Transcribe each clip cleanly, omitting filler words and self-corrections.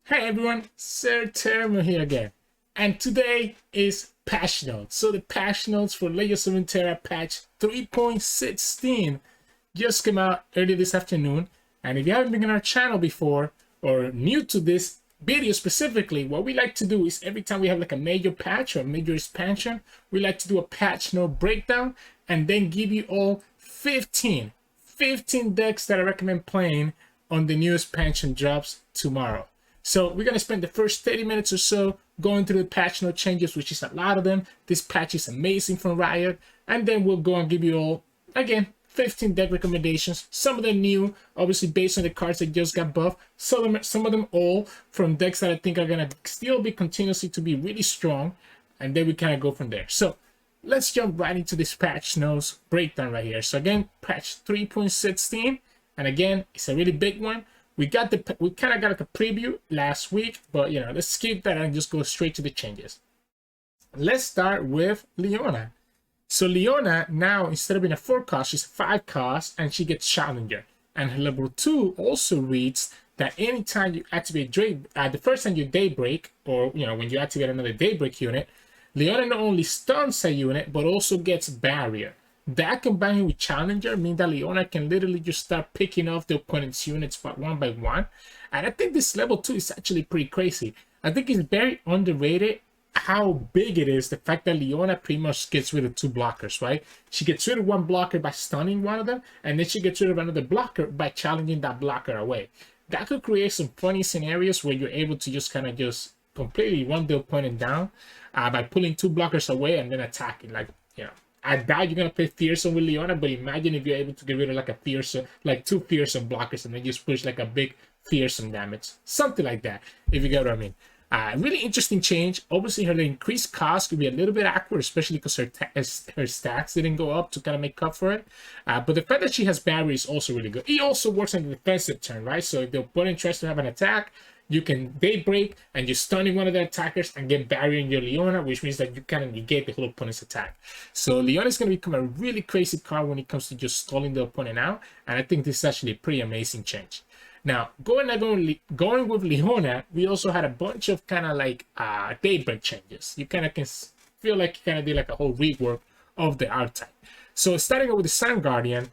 Hey everyone, Sir Termo here again, and today is patch notes. So the patch notes for Runeterra patch 3.16 just came out early this afternoon, and if you haven't been on our channel before or new to this video specifically, what we like to do is every time we have like a major patch or a major expansion, we like to do a patch note breakdown and then give you all 15 decks that I recommend playing on the new expansion drops tomorrow. So we're going to spend the first 30 minutes or so going through the patch note changes, which is a lot of them. This patch is amazing from Riot. And then we'll go and give you all, again, 15 deck recommendations. Some of them new, obviously based on the cards that just got buffed. Some of them all from decks that I think are going to still be continuously to be really strong. And then we kind of go from there. So let's jump right into this patch notes breakdown right here. So again, patch 3.16. And again, it's a really big one. We kind of got like a preview last week, but you know, let's skip that and just go straight to the changes. Let's start with Leona. So Leona now, instead of being a 4 cost, she's a 5 cost, and she gets Challenger. And her level 2 also reads that anytime you activate the first time you Daybreak, or you know, when you activate another Daybreak unit, Leona not only stuns a unit, but also gets Barrier. That combined with Challenger means that Leona can literally just start picking off the opponent's units one by one. And I think this level 2 is actually pretty crazy. I think it's very underrated how big it is, the fact that Leona pretty much gets rid of 2 blockers, right? She gets rid of 1 blocker by stunning one of them, and then she gets rid of another blocker by challenging that blocker away. That could create some funny scenarios where you're able to just kind of just completely run the opponent down by pulling 2 blockers away and then attacking, like, you know. I doubt you're gonna play Fearsome with Leona, but imagine if you're able to get rid of like a Fearsome, like 2 Fearsome blockers, and then just push like a big Fearsome damage, something like that. If you get what I mean. Really interesting change. Obviously, her increased cost could be a little bit awkward, especially because her stats didn't go up to kind of make up for it. But the fact that she has Barrier is also really good. It also works on the defensive turn, right? So if the opponent tries to have an attack, you can Daybreak and you stun one of the attackers and get Barrier in your Leona, which means that you kind of negate the whole opponent's attack. So Leona is going to become a really crazy card when it comes to just stalling the opponent out, and I think this is actually a pretty amazing change. Now, going with Leona, we also had a bunch of kind of like Daybreak changes. You kind of can feel like you kind of did like a whole rework of the archetype. So starting with the Sun Guardian,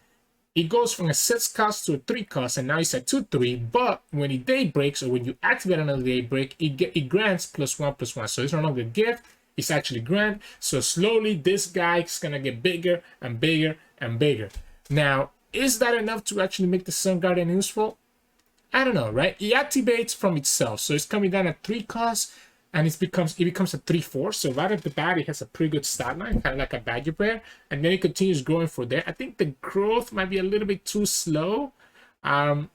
it goes from a 6 cost to a 3 cost, and now it's a 2/3. But when it Daybreaks, or when you activate another Daybreak, it grants +1/+1. So it's no longer gift, it's actually grant. So slowly, this guy is gonna get bigger and bigger and bigger. Now, is that enough to actually make the Sun Guardian useful? I don't know, right? It activates from itself, so it's coming down at 3 costs, and it becomes a 3/4. So right at the bat, it has a pretty good stat line, kind of like a Badger Bear, and then it continues growing from there. I think the growth might be a little bit too slow, and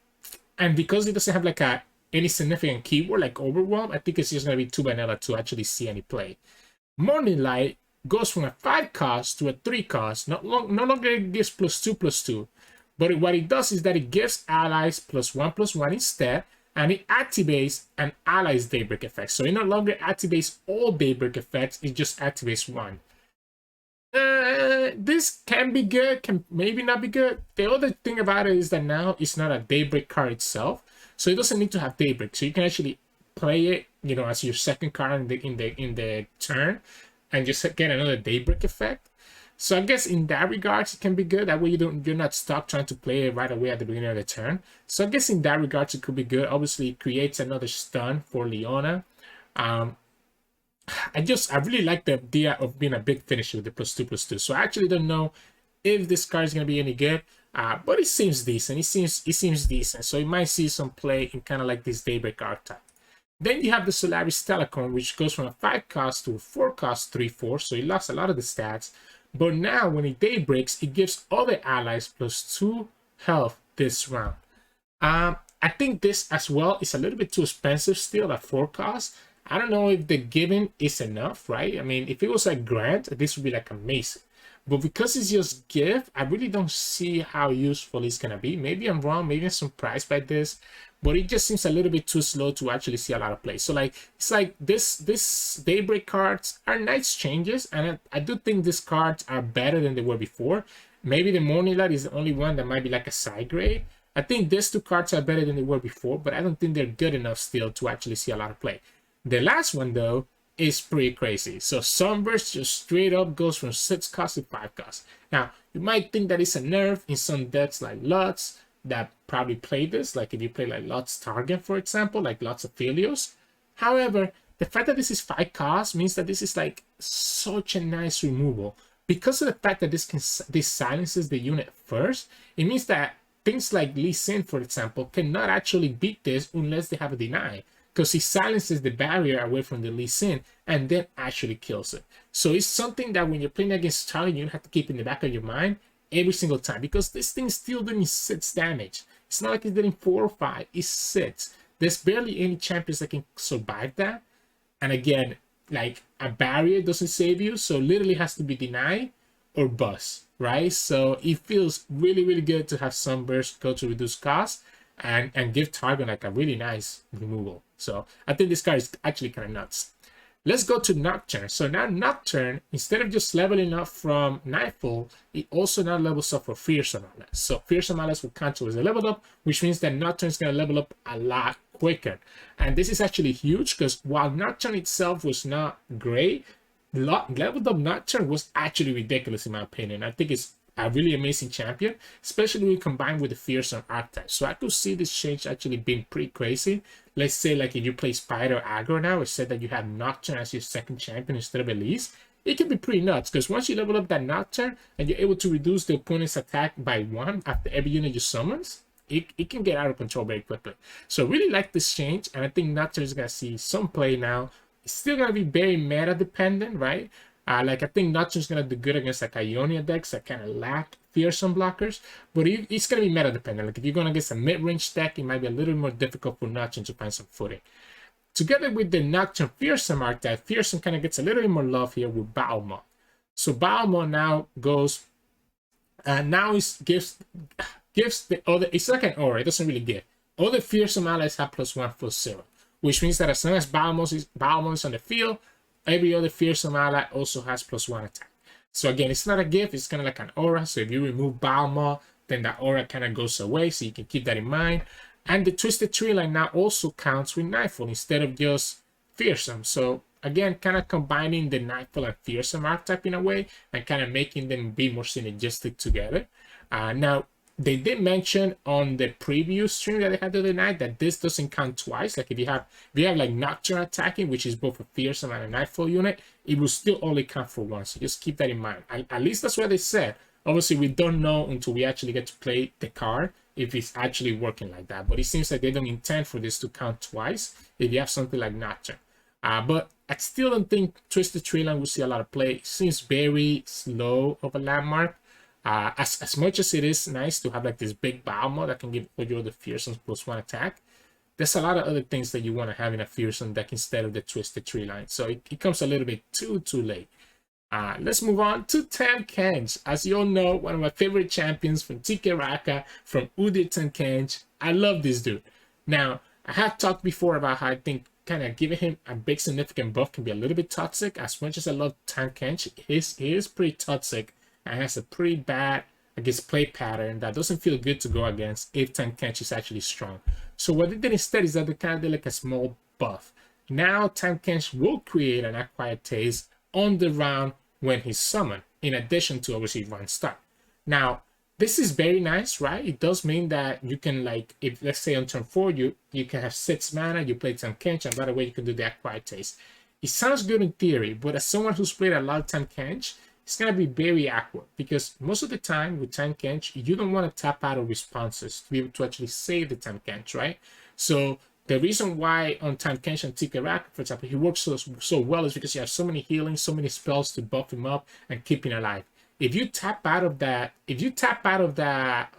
because it doesn't have like any significant keyword like Overwhelm, I think it's just gonna be too vanilla to actually see any play. Morning Light goes from a 5 cost to a 3 cost. No longer gives +2/+2. But what it does is that it gives allies +1/+1 instead, and it activates an ally's Daybreak effect. So it no longer activates all Daybreak effects, it just activates one. This can be good, can maybe not be good. The other thing about it is that now it's not a Daybreak card itself, so it doesn't need to have Daybreak. So you can actually play it, you know, as your second card in the turn, and just get another Daybreak effect. So I guess in that regards, it can be good. That way you're not stuck trying to play it right away at the beginning of the turn. So I guess in that regards, it could be good. Obviously, it creates another stun for Leona. I really like the idea of being a big finisher with the +2/+2. So I actually don't know if this card is gonna be any good, but it seems decent. It seems decent. So you might see some play in kind of like this Daybreak archetype. Then you have the Solaris Telecom, which goes from a 5 cost to a 4 cost 3/4. So it lost a lot of the stats. But now, when it Daybreaks, it gives other allies +2 health this round. I think this as well is a little bit too expensive still at 4 cost. I don't know if the giving is enough, right? I mean, if it was a grant, this would be like amazing. But because it's just gift, I really don't see how useful it's going to be. Maybe I'm wrong. Maybe I'm surprised by this. But it just seems a little bit too slow to actually see a lot of play. So like, it's like this Daybreak cards are nice changes, and I do think these cards are better than they were before. Maybe the Morning Light is the only one that might be like a side grade, I think these two cards are better than they were before, but I don't think they're good enough still to actually see a lot of play. The last one, though, is pretty crazy. So Sunburst just straight up goes from 6 cost to 5 cost. Now, you might think that it's a nerf in some decks like Lutz that probably play this, like if you play like Lutz Target, for example, like lots of Filios. However, the fact that this is 5 cost means that this is like such a nice removal. Because of the fact that this silences the unit first, it means that things like Lee Sin, for example, cannot actually beat this unless they have a deny, because he silences the barrier away from the Lee Sin and then actually kills it. So it's something that when you're playing against Charlie, you have to keep in the back of your mind every single time, because this thing's still doing 6 damage. It's not like it's doing 4 or 5, it's 6. There's barely any champions that can survive that. And again, like a barrier doesn't save you, so literally has to be denied or bust, right? So it feels really, really good to have Sunburst go to reduce cost and give Targon like a really nice removal. So I think this card is actually kind of nuts. Let's go to Nocturne. So now Nocturne, instead of just leveling up from Nightfall, it also now levels up for Fearsome Allies. So Fearsome Allies will cancel as a level up, which means that Nocturne is going to level up a lot quicker. And this is actually huge, because while Nocturne itself was not great, leveled up Nocturne was actually ridiculous in my opinion. I think it's a really amazing champion, especially when combined with the Fearsome archetype. So I could see this change actually being pretty crazy. Let's say like if you play Spider or Aggro now, it said that you have Nocturne as your second champion instead of Elise. It can be pretty nuts, because once you level up that Nocturne and you're able to reduce the opponent's attack by 1 after every unit you summons, it can get out of control very quickly. So I really like this change, and I think Nocturne is going to see some play now. It's still going to be very meta dependent, right? Like I think Nocturne's going to do good against like Ionia decks that kind of lack Fearsome blockers, but it's going to be meta dependent. Like if you're going against a mid-range deck, it might be a little more difficult for Nocturne to find some footing. Together with the Nocturne Fearsome archetype, Fearsome kind of gets a little bit more love here with Balmont. So Balmont now goes, now it gives the other, it's like an aura, it doesn't really give. All the Fearsome allies have +1/+0, which means that as long as Balmont is on the field, every other Fearsome ally also has +1 attack. So again, it's not a gift, it's kind of like an aura. So if you remove Balmont, then that aura kind of goes away, so you can keep that in mind. And the Twisted Tree line now also counts with Nightfall instead of just Fearsome. So again, kind of combining the Nightfall and Fearsome archetype in a way, and kind of making them be more synergistic together. Now, they did mention on the preview stream that they had the other night that this doesn't count twice. Like if you have like Nocturne attacking, which is both a Fearsome and a Nightfall unit, it will still only count for one. So just keep that in mind. At least that's what they said. Obviously, we don't know until we actually get to play the card if it's actually working like that. But it seems like they don't intend for this to count twice if you have something like Nocturne. But I still don't think Twisted Tree line will see a lot of play. It seems very slow of a landmark. As much as it is nice to have like this big Balmont that can give you the Fearsomes +1 attack, there's a lot of other things that you want to have in a Fearsome deck instead of the Twisted Tree line. So it comes a little bit too late. Let's move on to Tahm Kench. As you all know, one of my favorite champions from TK Raka, from Udyr Tahm Kench. I love this dude. Now, I have talked before about how I think kind of giving him a big significant buff can be a little bit toxic. As much as I love Tahm Kench, he is pretty toxic and has a pretty bad, I guess, play pattern that doesn't feel good to go against if Tahm Kench is actually strong. So what they did instead is that they kind of did like a small buff. Now Tahm Kench will create an Acquired Taste on the round when he's summoned, in addition to obviously round start. Now, this is very nice, right? It does mean that you can, like, if let's say on turn 4, you can have 6 mana, you play Tahm Kench, and by the way, you can do the Acquired Taste. It sounds good in theory, but as someone who's played a lot of Tahm Kench, it's going to be very awkward, because most of the time with Tahm Kench, you don't want to tap out of responses to be able to actually save the Tahm Kench, right? So the reason why on Tahm Kench and TK Raka, for example, he works so well is because you have so many healing, so many spells to buff him up and keep him alive. If you tap out of that,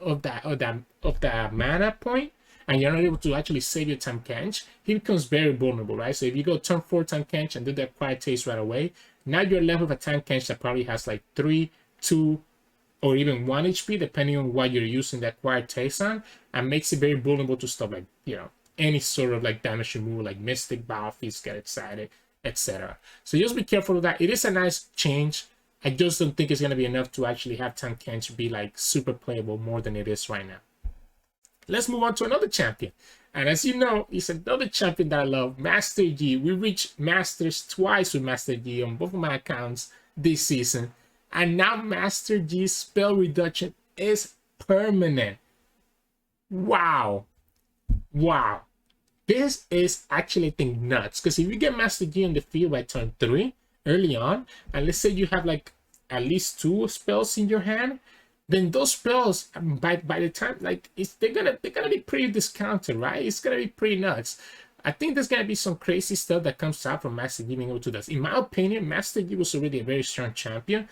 of that mana point, and you're not able to actually save your Tahm Kench, he becomes very vulnerable, right? So if you go turn 4 Tahm Kench and do the Acquired Taste right away, now you're left with a Tahm Kench that probably has like 3, 2, or even 1 HP, depending on what you're using the Acquired Taste on, and makes it very vulnerable to stuff like, you know, any sort of like damage removal, like Mystic, Battlefields, Get Excited, etc. So just be careful of that. It is a nice change. I just don't think it's going to be enough to actually have Tahm Kench be like super playable more than it is right now. let's move on to another champion. And as you know, it's another champion that I love, Master Yi. We reached Masters twice with Master Yi on both of my accounts this season. And now Master Yi's spell reduction is permanent. Wow. Wow. This is actually, I think, nuts. Because if you get Master Yi on the field by turn 3, early on, and let's say you have like at least 2 spells in your hand, then those spells by the time like they're gonna be pretty discounted, right? It's gonna be pretty nuts. I think there's gonna be some crazy stuff that comes out from Master Yi being able to do this. In my opinion, Master Yi was already a very strong champion.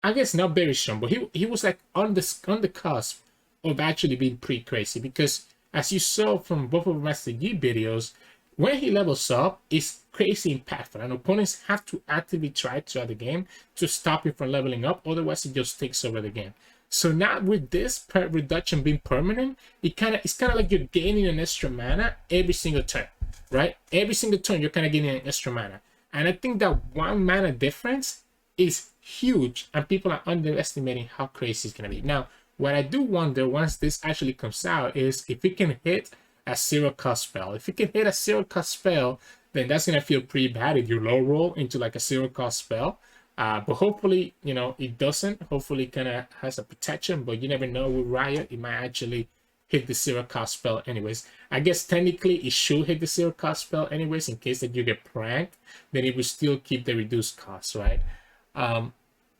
I guess not very strong, but he was like on the cusp of actually being pretty crazy, because as you saw from both of Master Yi videos, when he levels up, it's crazy impactful, and opponents have to actively try throughout the game to stop him from leveling up, otherwise it just takes over the game. So now with this reduction being permanent, it's kind of like you're gaining an extra mana every single turn, right? Every single turn you're kind of gaining an extra mana, and I think that 1 mana difference is huge, and people are underestimating how crazy it's gonna be. Now, what I do wonder once this actually comes out is if it can hit a 0-cost spell. If it can hit a 0-cost spell, then that's gonna feel pretty bad if you low roll into like a 0-cost spell. But hopefully, you know, it doesn't. Hopefully it kind of has a protection, but you never know with Riot. It might actually hit the 0-cost spell anyways. I guess technically it should hit the 0-cost spell anyways, in case that you get pranked, then it will still keep the reduced cost, right?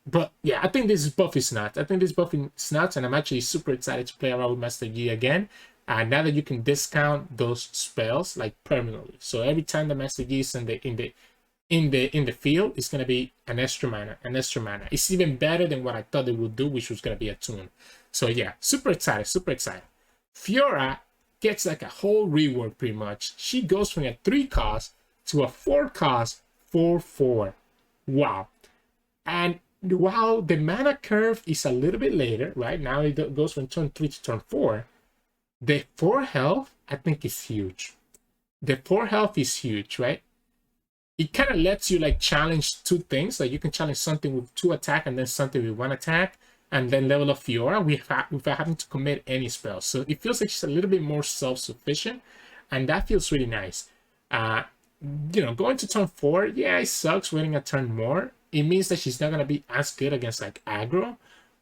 But yeah, I think this buff is nuts. I think this buff is nuts, and I'm actually super excited to play around with Master Yi again. Now that you can discount those spells like permanently, so every time the Master Yi is in the field, it's gonna be an extra mana. It's even better than what I thought it would do, which was gonna be a tune. So yeah, super excited. Fiora gets like a whole rework pretty much. She goes from a 3-cost to a 4-cost 4/4. Wow. And while the mana curve is a little bit later, right? Now it goes from turn 3 to turn 4. The 4 health, I think, is huge. The 4 health is huge, right? It kind of lets you like challenge 2 things. Like you can challenge something with 2 attack and then something with 1 attack, and then level up Fiora without having to commit any spells. So it feels like she's a little bit more self-sufficient, and that feels really nice. You know, going to turn 4, yeah, it sucks waiting a turn more. It means that she's not going to be as good against like aggro,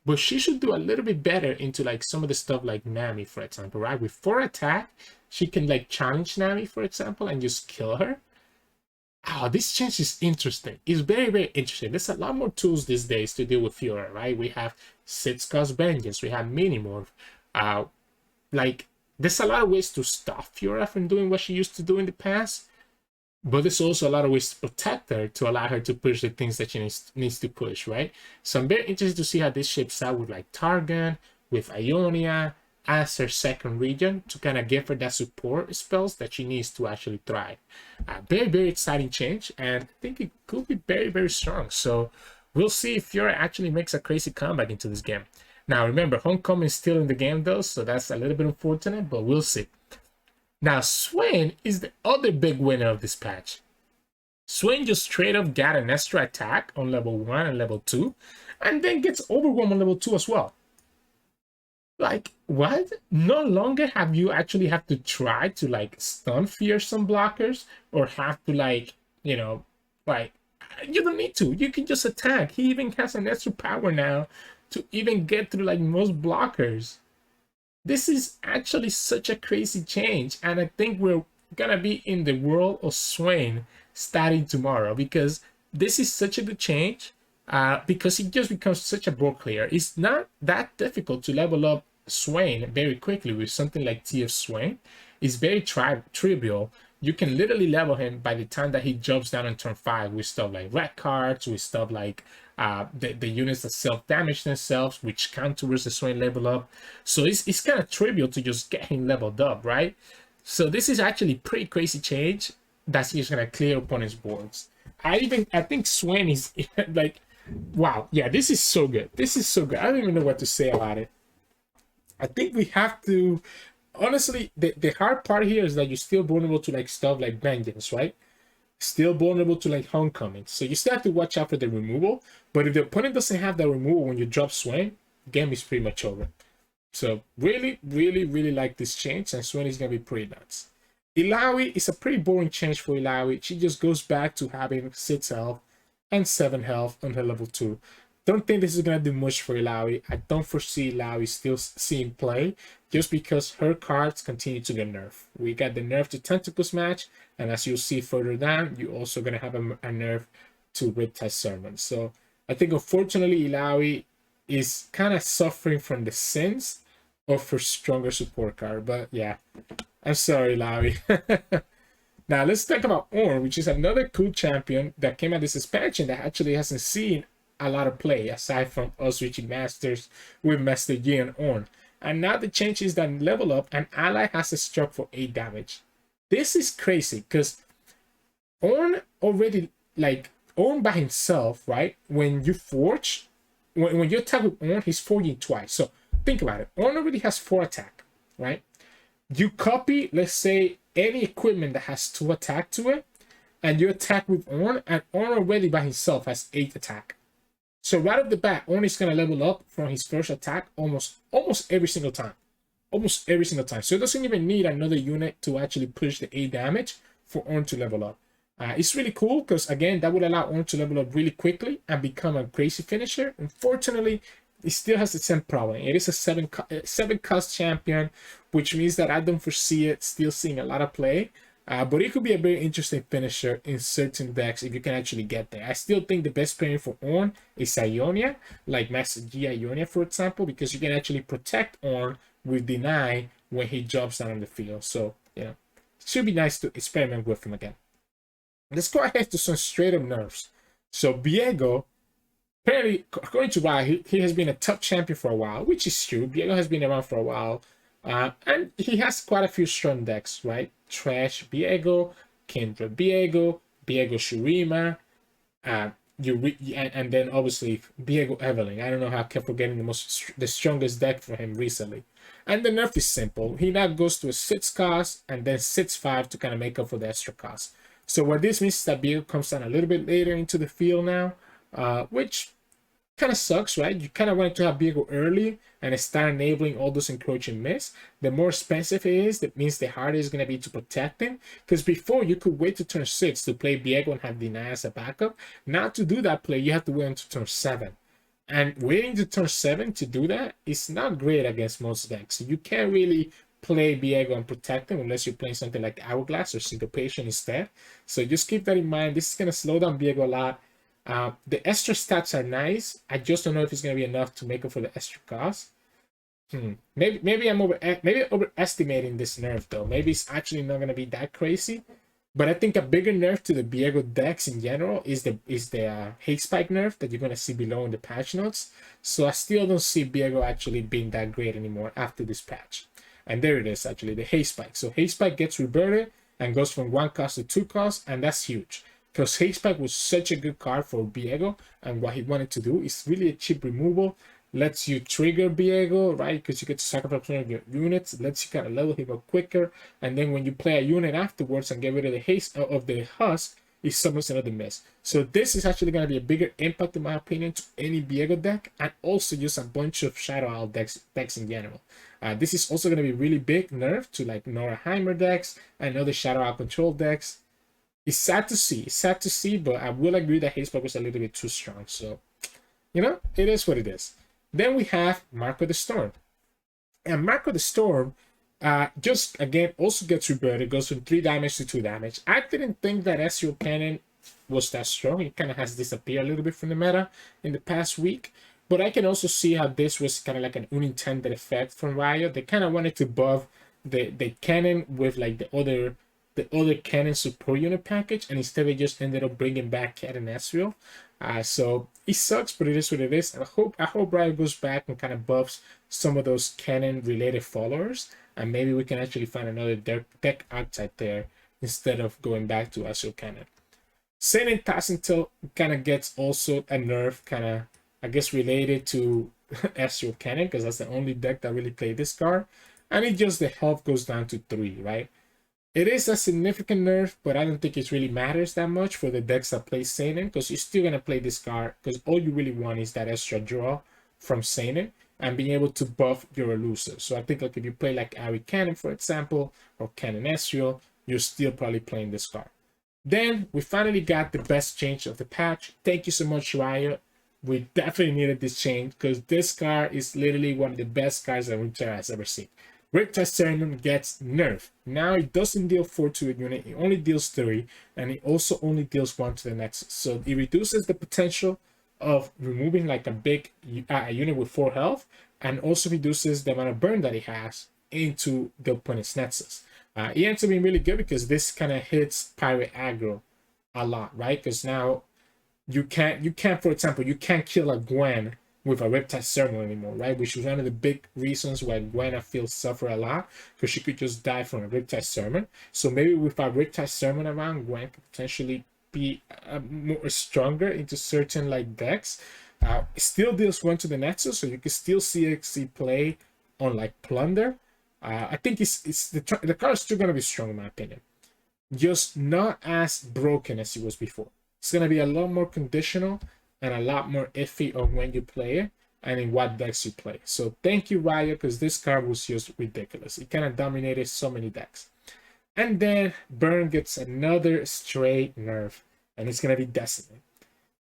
but she should do a little bit better into like some of the stuff like Nami, for example, right? With 4 attack, she can like challenge Nami, for example, and just kill her. Oh, this change is interesting. It's very, very interesting. There's a lot more tools these days to deal with Fiora, right? We have 6-cost Vengeance, we have Minimorph. Like, there's a lot of ways to stop Fiora from doing what she used to do in the past, but there's also a lot of ways to protect her to allow her to push the things that she needs to push, right? So I'm very interested to see how this shapes out with like Targon, with Ionia as her second region, to kind of give her that support spells that she needs to actually thrive. Very, very exciting change, and I think it could be very, very strong. So we'll see if Fiora actually makes a crazy comeback into this game. Now remember, Homecoming is still in the game though, so that's a little bit unfortunate, but we'll see. Now, Swain is the other big winner of this patch. Swain just straight up got an extra attack on level 1 and level 2, and then gets Overwhelm on level 2 as well. Like, what? No longer have you actually have to try to, like, stun Fearsome blockers, or have to, like, you know, like, you don't need to. You can just attack. He even has an extra power now to even get through, like, most blockers. This is actually such a crazy change, and I think we're gonna be in the world of Swain starting tomorrow, because this is such a good change, because it just becomes such a board clear. It's not that difficult to level up Swain very quickly with something like TF Swain. It's very trivial. You can literally level him by the time that he jumps down on turn 5 with stuff like red cards, with stuff like the units that self-damage themselves, which count towards the Swain level up. So it's kind of trivial to just get him leveled up, right? So this is actually pretty crazy change that's just gonna clear opponents' boards. I think Swain is like, wow, yeah, this is so good. This is so good. I don't even know what to say about it. I think we have to, honestly, the hard part here is that you're still vulnerable to like stuff like Vengeance, right? Still vulnerable to like Homecoming. So you still have to watch out for the removal. But if the opponent doesn't have that removal when you drop Swain, the game is pretty much over. So really like this change, and Swain is gonna be pretty nuts. Illaoi is a pretty boring change for Illaoi. She just goes back to having 6 health and 7 health on her level 2. Don't think this is gonna do much for Illaoi. I don't foresee Illaoi still seeing play just because her cards continue to get nerfed. We got the nerf to Tentacles match, and as you'll see further down, you're also gonna have a nerf to Riptide Sermon. So I think unfortunately Illaoi is kind of suffering from the sins of her stronger support card. But yeah, I'm sorry, Larry. Now let's talk about Ornn, which is another cool champion that came out this expansion that actually hasn't seen a lot of play aside from us reaching masters with Master Yi and Ornn. And now the change is that level up, an ally has a struck for 8 damage. This is crazy because Ornn already, like, Ornn by himself, right? When you forge, when you attack with Ornn, he's forging twice. So think about it. Ornn already has 4 attack, right? You copy, let's say, any equipment that has 2 attack to it, and you attack with Ornn, and Ornn already by himself has 8 attack. So right off the bat, Ornn is gonna level up from his first attack almost every single time. Almost every single time. So it doesn't even need another unit to actually push the 8 damage for Ornn to level up. It's really cool because, again, that would allow Ornn to level up really quickly and become a crazy finisher. Unfortunately, it still has the same problem. It is a 7 cost champion, which means that I don't foresee it still seeing a lot of play. But it could be a very interesting finisher in certain decks if you can actually get there. I still think the best pairing for Ornn is Ionia, like Master Yi Ionia, for example, because you can actually protect Ornn with deny when he jumps down on the field. So, you know, it should be nice to experiment with him again. Let's go ahead to some straight up nerfs. So Viego, apparently, according to Riot, he has been a top champion for a while, which is true. Viego has been around for a while. And he has quite a few strong decks, right? Trash Viego, Kindred Viego, Viego Shurima, and then obviously Viego Evelyn. I don't know how I kept forgetting the strongest deck for him recently. And the nerf is simple. He now goes to a 6 cost and then 6/5 to kind of make up for the extra cost. So what this means is that Viego comes down a little bit later into the field now, which kind of sucks, right? You kind of wanted to have Viego early and start enabling all those encroaching myths. The more expensive it is, that means the harder it's going to be to protect him. Because before, you could wait to turn 6 to play Viego and have Deny as a backup. Now to do that play, you have to wait until turn 7. And waiting to turn 7 to do that is not great against most decks. You can't really play Viego and protect him unless you're playing something like Hourglass or Syncopation instead. So just keep that in mind. This is going to slow down Viego a lot. The extra stats are nice. I just don't know if it's going to be enough to make up for the extra cost. Maybe I'm overestimating this nerf though. Maybe it's actually not going to be that crazy. But I think a bigger nerf to the Viego decks in general is the Hate Spike nerf that you're going to see below in the patch notes. So I still don't see Viego actually being that great anymore after this patch. And there it is, actually, the Hate Spike. So Hate Spike gets reverted and goes from 1 cost to 2 cost, and that's huge. Because Hate Spike was such a good card for Viego, and what he wanted to do is really a cheap removal. Lets you trigger Viego, right? Because you get to sacrifice one of your units, lets you kind of level him up quicker, and then when you play a unit afterwards and get rid of the haste of the husk, it summons another miss. So this is actually going to be a bigger impact, in my opinion, to any Viego deck, and also just a bunch of Shadow Owl decks in general. This is also going to be really big nerf to like Nora Heimer decks and other Shadow Owl control decks. It's sad to see, but I will agree that Haze was a little bit too strong. So, you know, it is what it is. Then we have Mark of the Storm. And Mark of the Storm just, again, also gets reverted. Goes from 3 damage to 2 damage. I didn't think that Ezreal Cannon was that strong. It kind of has disappeared a little bit from the meta in the past week. But I can also see how this was kind of like an unintended effect from Riot. They kind of wanted to buff the cannon with like the other cannon support unit package, and instead they just ended up bringing back Cat and Ezreal. So it sucks, but it is what it is. And I hope Riot goes back and kind of buffs some of those cannon related followers, and maybe we can actually find another deck outside there instead of going back to Ezreal Cannon. Seinen Tassintel kind of gets also a nerf, kind of, I guess, related to Ezreal Cannon, because that's the only deck that really played this card. And it just, the health goes down to 3, right? It is a significant nerf, but I don't think it really matters that much for the decks that play Seinen, because you're still going to play this card, because all you really want is that extra draw from Seinen. and being able to buff your elusive. So I think like if you play like Ari Cannon, for example, or Cannon Ezreal, you're still probably playing this card. Then we finally got the best change of the patch. Thank you so much, Riot. We definitely needed this change because this card is literally one of the best cards that Runeterra has ever seen. Riptide Sermon gets nerfed. Now it doesn't deal 4 to a unit, it only deals 3, and it also only deals 1 to the Nexus. So it reduces the potential of removing like a big unit with 4 health, and also reduces the amount of burn that it has into the opponent's Nexus. It ends up being really good because this kind of hits pirate aggro a lot, right? Because now you can't, for example, you can't kill a Gwen with a Riptide Sermon anymore, right? Which is one of the big reasons why Gwen I feel suffer a lot, because she could just die from a Riptide Sermon. So maybe with a Riptide Sermon around, Gwen could potentially be more stronger into certain like decks. It still deals 1 to the Nexus, so you can still see XC play on like Plunder. I think the card is still gonna be strong in my opinion, just not as broken as it was before. It's gonna be a lot more conditional and a lot more iffy on when you play it and in what decks you play. So thank you, Riot, because this card was just ridiculous. It kind of dominated so many decks. And then Burn gets another straight nerf, and it's gonna be Decimate.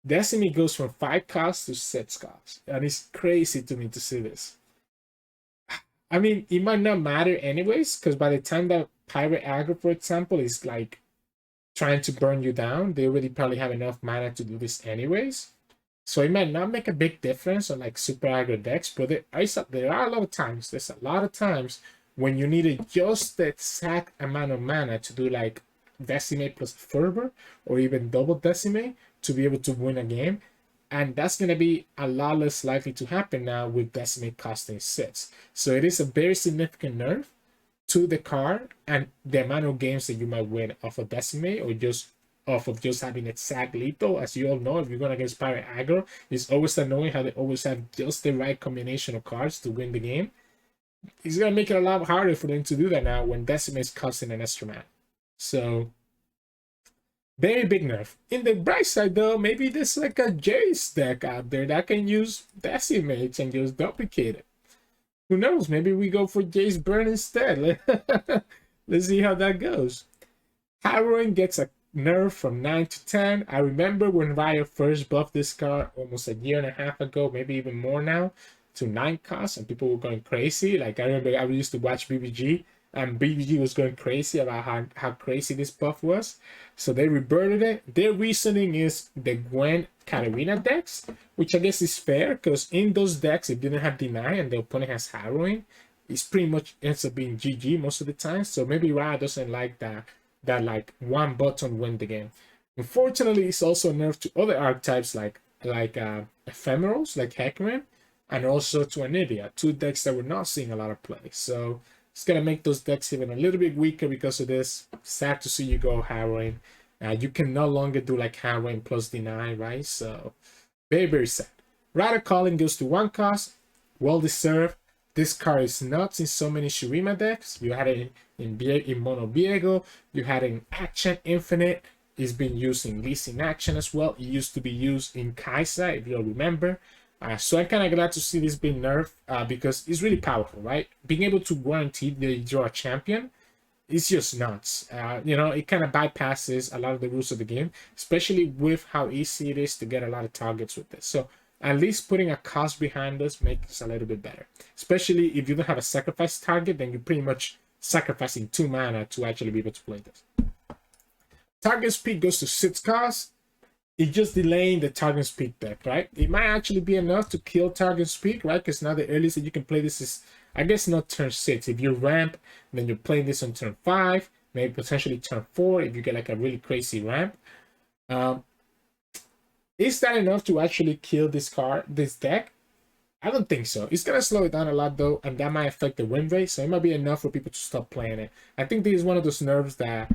Decimate goes from 5 costs to 6 costs, and it's crazy to me to see this. I mean, it might not matter anyways, because by the time that Pirate Aggro, for example, is like trying to burn you down, they already probably have enough mana to do this anyways. So it might not make a big difference on like super aggro decks, but there are a lot of times, there's a lot of times when you needed just the exact amount of mana to do like Decimate plus Fervor, or even double Decimate to be able to win a game. And that's going to be a lot less likely to happen now with Decimate costing 6. So it is a very significant nerf to the card and the amount of games that you might win off of Decimate, or just off of just having exact lethal. As you all know, if you're going against Pirate Aggro, it's always annoying how they always have just the right combination of cards to win the game. It's going to make it a lot harder for them to do that now when Decimate is costing an extra mana. So very big nerf. In the bright side though, maybe there's like a Jayce deck out there that can use Decimates and just duplicate it. Who knows? Maybe we go for Jayce Burn instead. Let's see how that goes. Harrowing gets a nerf from 9 to 10. I remember when Riot first buffed this card almost a year and a half ago, maybe even more now, to 9 costs, and people were going crazy. Like I remember I used to watch BBG, and BBG was going crazy about how crazy this buff was. So they reverted it. Their reasoning is the Gwen Katarina decks, which I guess is fair, because in those decks, if you didn't have Deny and the opponent has Harrowing, it's pretty much ends up being GG most of the time. So maybe Riot doesn't like that like one button win the game. Unfortunately, it's also nerfed to other archetypes like Ephemerals, like Hecarim, and also to Anidia, 2 decks that we're not seeing a lot of play. So it's going to make those decks even a little bit weaker because of this. Sad to see you go Harrowing. You can no longer do like Harrowing plus Deny, right? So very, very sad. Rider Calling goes to 1 cost. Well deserved. This card is nuts in so many Shurima decks. You had it in Mono Viego. You had it in Action Infinite. It's been used in Lee Sin Action as well. It used to be used in Kaisa, if you'll remember. So I'm kind of glad to see this being nerfed because it's really powerful, right? Being able to guarantee that you draw a champion is just nuts. You know, it kind of bypasses a lot of the rules of the game, especially with how easy it is to get a lot of targets with this. So at least putting a cost behind this makes it a little bit better. Especially if you don't have a sacrifice target, then you're pretty much sacrificing 2 mana to actually be able to play this. Target speed goes to 6 costs. It's just delaying the Target Speak deck, right? It might actually be enough to kill Target Speak, right? Because now the earliest that you can play this is, I guess, not turn 6. If you ramp, then you're playing this on turn 5, maybe potentially turn 4 if you get like a really crazy ramp. Is that enough to actually kill this deck? I don't think so. It's gonna slow it down a lot though, and that might affect the win rate, so it might be enough for people to stop playing it. I think this is one of those nerfs that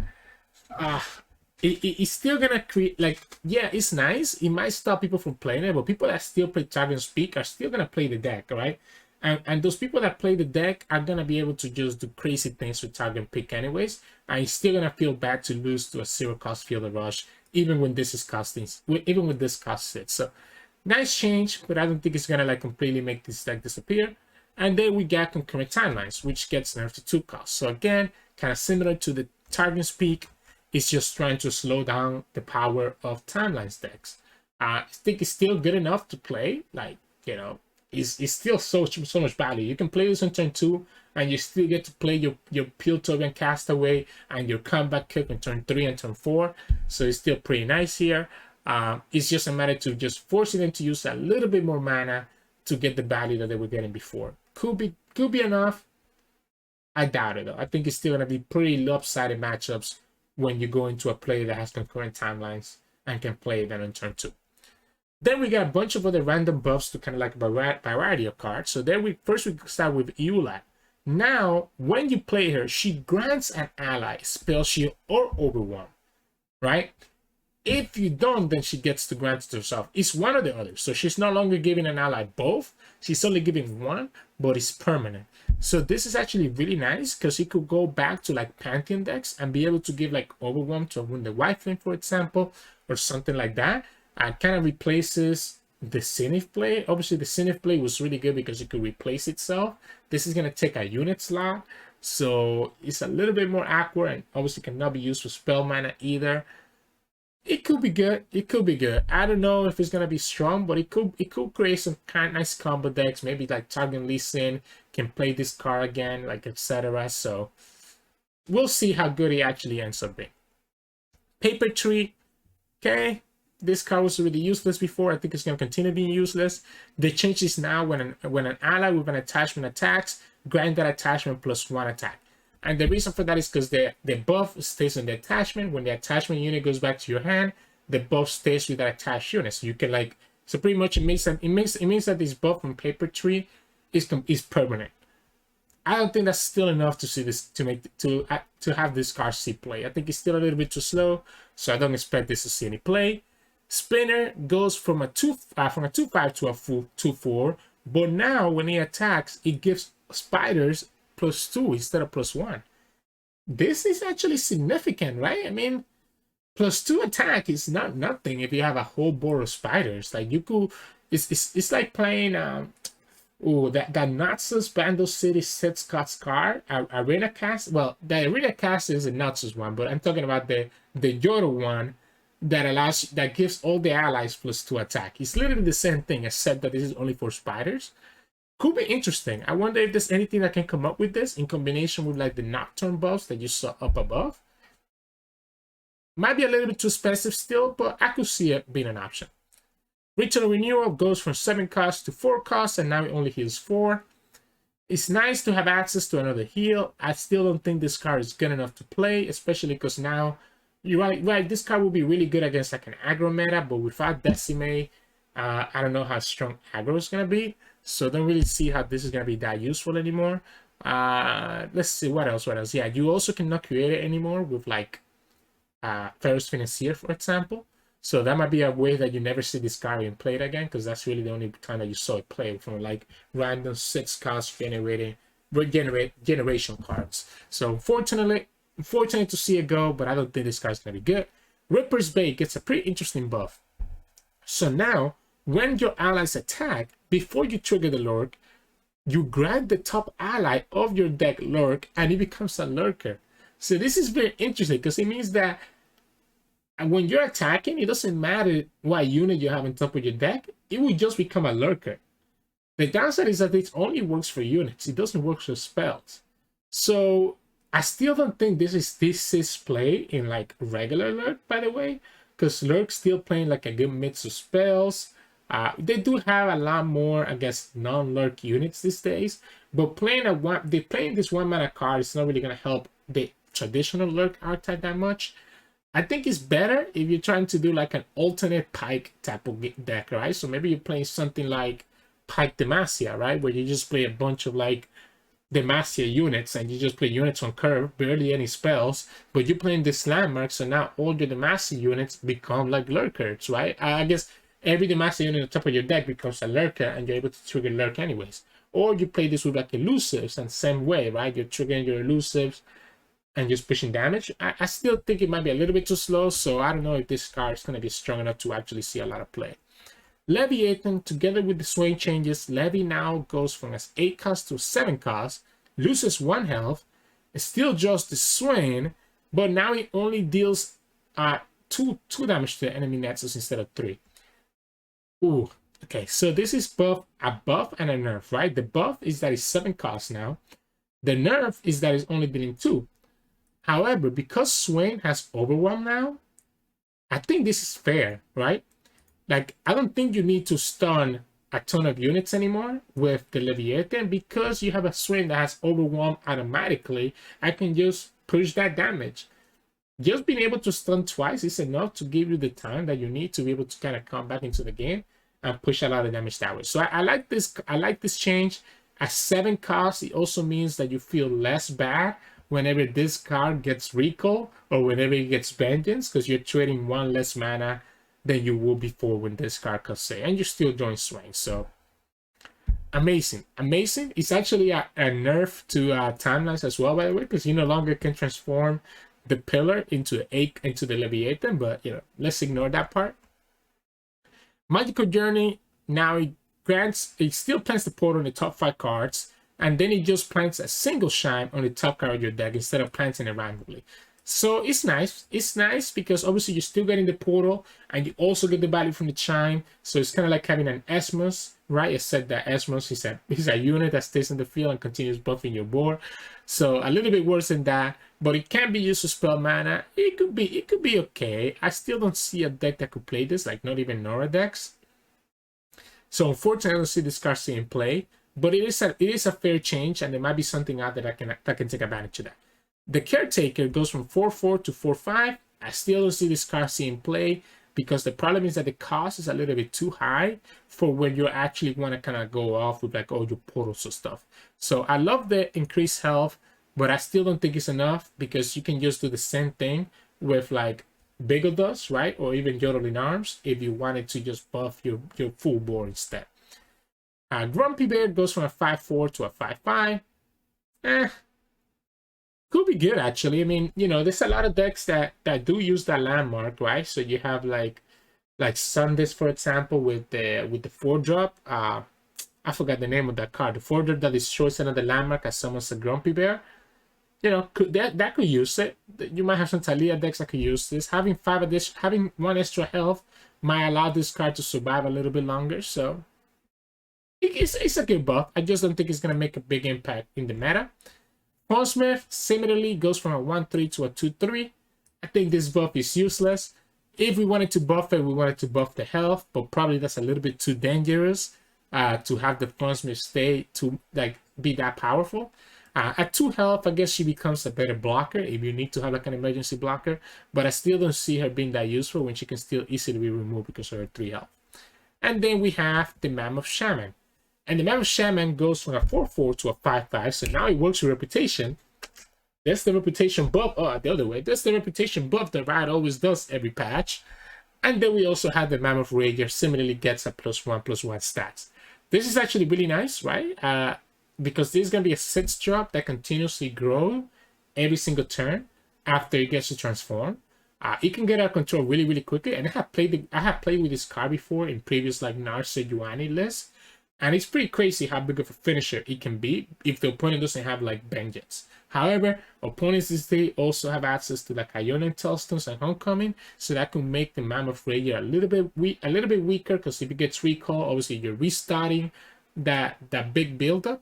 it's still gonna create, like, yeah, it's nice. It might stop people from playing it, but people that still play Target Speak are still gonna play the deck, right? And those people that play the deck are gonna be able to just do crazy things with Target Pick anyways, and it's still gonna feel bad to lose to a 0 cost Field of Rush, even when this is costing, even when this costs it. So Nice change, but I don't think it's gonna like completely make this deck disappear. And then we got Concurrent Timelines, which gets nerfed to 2 costs. So again, kind of similar to the Targon's Peak, it's just trying to slow down the power of Timelines decks. I think it's still good enough to play. Like, you know, it's still so much value. You can play this on turn 2, and you still get to play your Piltover Castaway and your Combat Cook on turn 3 and turn 4. So it's still pretty nice here. It's just a matter to just forcing them to use a little bit more mana to get the value that they were getting before. Could be enough. I doubt it though. I think it's still gonna be pretty lopsided matchups when you go into a play that has concurrent timelines and can play them on turn 2. Then we got a bunch of other random buffs to kind of like a variety of cards. So there we start with Eula. Now, when you play her, she grants an ally Spell Shield or Overwhelm, right? If you don't, then she gets to grant it herself. It's one or the other. So she's no longer giving an ally both. She's only giving one, but it's permanent. So this is actually really nice because it could go back to like Pantheon decks and be able to give like Overwhelm to a Wounded Wildling, for example, or something like that. Kind of replaces the Sinif play. Obviously, the Sinif play was really good because it could replace itself. This is going to take a unit slot. So it's a little bit more awkward and obviously cannot be used for spell mana either. It could be good. It could be good. I don't know if it's gonna be strong, but it could create some kind of nice combo decks. Maybe like Targon Lee Sin can play this card again, like etc. So we'll see how good it actually ends up being. Paper Tree. Okay, this card was really useless before. I think it's gonna continue being useless. The change is now when an ally with an attachment attacks, grant that attachment +1 attack. And the reason for that is because the buff stays on the attachment. When the attachment unit goes back to your hand, the buff stays with that attached unit. So you can like, so pretty much it means that this buff from Paper Tree is permanent. I don't think that's still enough to see this to have this card see play. I think it's still a little bit too slow, so I don't expect this to see any play. Spinner goes from a 2/5 to a full 2/4, but now when he attacks, it gives spiders +2 instead of +1. This is actually significant, right? I mean, +2 attack is not nothing if you have a whole board of spiders. Like you could, it's like playing that Naxos Bando City sets cost card, Arena Cast. Well, the Arena Cast is a Naxos one, but I'm talking about the Yordle one that gives all the allies +2 attack. It's literally the same thing, except that this is only for spiders. Could be interesting. I wonder if there's anything that can come up with this in combination with like the Nocturne buffs that you saw up above. Might be a little bit too expensive still, but I could see it being an option. Ritual Renewal goes from 7 costs to 4 costs, and now it only heals 4. It's nice to have access to another heal. I still don't think this card is good enough to play, especially because now, you're right, this card will be really good against like an aggro meta, but without Decimate, I don't know how strong aggro is going to be. So don't really see how this is going to be that useful anymore. Let's see, what else? Yeah, you also cannot create it anymore with like Ferrous Financier, for example. So that might be a way that you never see this card being played again, because that's really the only time that you saw it played, from like random 6-cost generation cards. So fortunate to see it go, but I don't think this card's going to be good. Ripper's Bait gets a pretty interesting buff. So now, when your allies attack, before you trigger the Lurk, you grant the top ally of your deck Lurk, and it becomes a Lurker. So this is very interesting, because it means that when you're attacking, it doesn't matter what unit you have on top of your deck, it will just become a Lurker. The downside is that it only works for units, it doesn't work for spells. So I still don't think this is play in like regular Lurk, by the way, because Lurk's still playing like a good mix of spells. They do have a lot more, I guess, non-Lurk units these days, but playing this 1-mana card is not really going to help the traditional Lurk archetype that much. I think it's better if you're trying to do like an alternate Pyke type of deck, right? So maybe you're playing something like Pyke Demacia, right? Where you just play a bunch of like Demacia units, and you just play units on curve, barely any spells, but you're playing this landmark, so now all your Demacia units become like Lurkers, right? I guess every Demacia unit on top of your deck becomes a Lurker, and you're able to trigger Lurk anyways. Or you play this with like Elusives, and same way, right? You're triggering your Elusives and just pushing damage. I still think it might be a little bit too slow, so I don't know if this card is going to be strong enough to actually see a lot of play. Leviathan, together with the Swain changes, Levi now goes from as 8 cost to 7 cost, loses 1 health, it's still just the Swain, but now it only deals 2 damage to the enemy nexus instead of 3. Ooh, okay, so this is both a buff and a nerf, right? The buff is that it's 7 cost now. The nerf is that it's only dealing 2. However, because Swain has Overwhelm now, I think this is fair, right? Like, I don't think you need to stun a ton of units anymore with the Leviathan because you have a Swain that has Overwhelm automatically. I can just push that damage. Just being able to stun twice is enough to give you the time that you need to be able to kind of come back into the game and push a lot of damage that way. So I like this. I like this change. At 7 cost, it also means that you feel less bad whenever this card gets recall or whenever it gets vengeance, because you're trading 1 less mana than you would before when this card costs, say, and you still join Swain. So amazing. It's actually a nerf to timelines as well, by the way, because you no longer can transform the pillar into the Leviathan, but you know, let's ignore that part. Magical Journey, now it still plants the portal on the top 5 cards, and then it just plants a single shine on the top card of your deck instead of planting it randomly. So it's nice. It's nice because obviously you're still getting the portal and you also get the value from the chime. So it's kind of like having an Esmus, right? Except that Esmus is a unit that stays in the field and continues buffing your board. So a little bit worse than that, but it can be used to spell mana. It could be okay. I still don't see a deck that could play this, like not even Norra decks. So unfortunately, I don't see this card in play, but it is a fair change, and there might be something out there that can take advantage of that. The Caretaker goes from 4/4 to 4/5. I still don't see this card in play because the problem is that the cost is a little bit too high for when you actually want to kind of go off with like all your portals and stuff. So I love the increased health, but I still don't think it's enough because you can just do the same thing with like Beagle does, right? Or even Yodeling Arms if you wanted to just buff your full board instead. Grumpy Bear goes from a 5/4 to a 5/5. Could be good actually. I mean, you know, there's a lot of decks that do use that landmark, right? So you have like Sundays, for example, with the 4-drop. I forgot the name of that card. The 4-drop that destroys another landmark as summons a Grumpy Bear. You know, that could use it. You might have some Talia decks that could use this. Having 1 extra health might allow this card to survive a little bit longer. So it's a good buff. I just don't think it's gonna make a big impact in the meta. Mistwraith similarly goes from a 1/3 to a 2/3. I think this buff is useless. If we wanted to buff it, we wanted to buff the health, but probably that's a little bit too dangerous to have the Mistwraith stay to like be that powerful. At 2 health, I guess she becomes a better blocker if you need to have like an emergency blocker, but I still don't see her being that useful when she can still easily be removed because of her 3 health. And then we have the Mammoth Shaman. And the Mammoth Shaman goes from a 4/4 to a 5/5, so now it works with Reputation. That's the Reputation buff. Oh, the other way. That's the Reputation buff that Riot always does every patch. And then we also have the Mammoth Rager, similarly gets a +1/+1 stats. This is actually really nice, right? Because this is going to be a 6 drop that continuously grows every single turn after it gets to transform. It can get out of control really, really quickly. And I have played with this card before in previous like Gnar Sejuani lists. And it's pretty crazy how big of a finisher it can be if the opponent doesn't have like vengeance. However, opponents these days also have access to like Ionian Tailstones and Homecoming, so that can make the Mammoth Rager a little bit weaker because if it gets recall, obviously you're restarting that big buildup.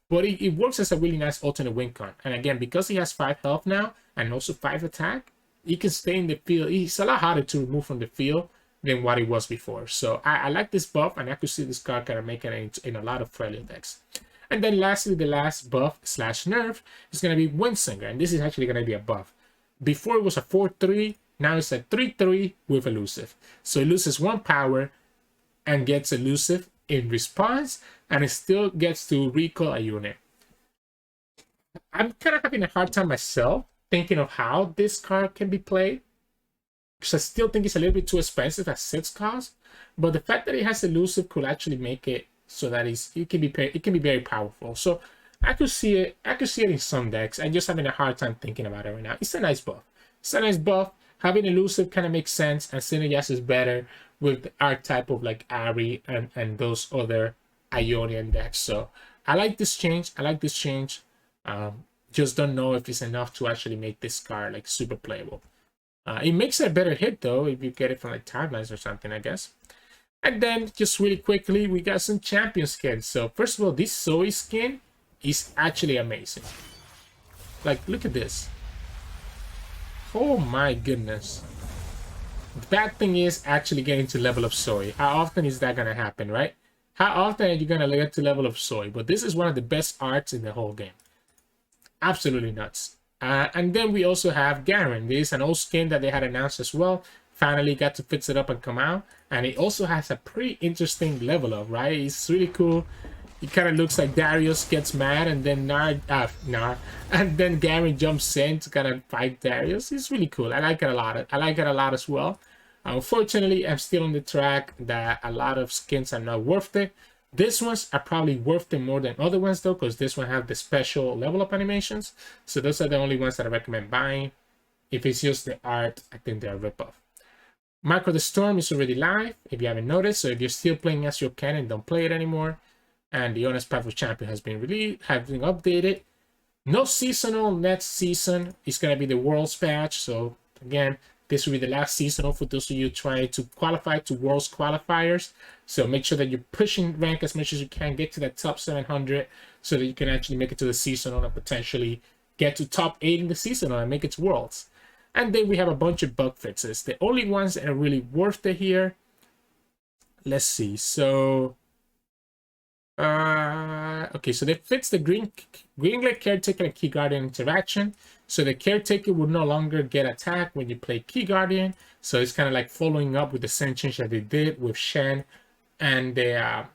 But it works as a really nice alternate win con. And again, because he has 5 health now and also 5 attack, he can stay in the field. He's a lot harder to remove from the field than what it was before. So I like this buff, and I could see this card kind of making it in a lot of Freljord decks. And then lastly, the last buff / nerf is going to be Windsinger, and this is actually going to be a buff. Before it was a 4/3, now it's a 3/3 with Elusive. So it loses 1 power and gets Elusive in response, and it still gets to recall a unit. I'm kind of having a hard time myself thinking of how this card can be played, because I still think it's a little bit too expensive at 6 cost. But the fact that it has Elusive could actually make it so that it can be very powerful. So I could see it in some decks. I'm just having a hard time thinking about it right now. It's a nice buff. having Elusive kind of makes sense, and Synergize is better with the archetype of like Ari and those other Ionian decks. So I like this change. I like this change. Just don't know if it's enough to actually make this card like super playable. It makes it a better hit though if you get it from like timelines or something, I guess. And then just really quickly, we got some champion skins. So first of all, this Zoe skin is actually amazing. Like, look at this. Oh my goodness. The bad thing is actually getting to level of Zoe. How often is that gonna happen, right? How often are you gonna get to level of Zoe? But this is one of the best arts in the whole game. Absolutely nuts. And then we also have Garen. This is an old skin that they had announced as well. Finally got to fix it up and come out. And it also has a pretty interesting level up, right? It's really cool. It kind of looks like Darius gets mad and then and then Garen jumps in to kind of fight Darius. It's really cool. I like it a lot. I like it a lot as well. Unfortunately, I'm still on the track that a lot of skins are not worth it. These ones are probably worth it more than other ones though, because this one have the special level up animations. So those are the only ones that I recommend buying. If it's just the art, I think they're a ripoff. Mark of the Storm is already live, if you haven't noticed. So if you're still playing as your cannon, don't play it anymore. And the Honest Path of Champion has been released, has been updated. No seasonal next season. It's gonna be the Worlds patch. So again, this will be the last seasonal for those of you trying to qualify to Worlds qualifiers. So make sure that you're pushing rank as much as you can, get to that top 700 so that you can actually make it to the seasonal and potentially get to top 8 in the seasonal and make it to Worlds. And then we have a bunch of bug fixes. The only ones that are really worth it here. Let's see. So, okay, so they fixed the Greenglade Caretaker and Key Guardian interaction. So the Caretaker will no longer get attacked when you play Key Guardian. So it's kind of like following up with the same change that they did with Shen and the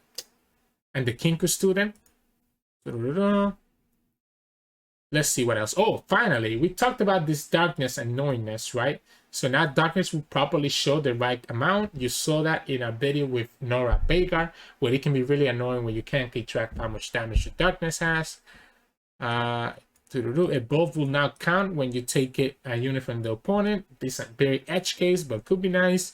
Kinku student. Let's see what else. Oh, finally, we talked about this darkness annoyingness, right? So now darkness will properly show the right amount. You saw that in a video with Norra Veigar, where it can be really annoying when you can't keep track of how much damage the darkness has. It both will now count when you take a unit from the opponent. This is a very edge case, but could be nice.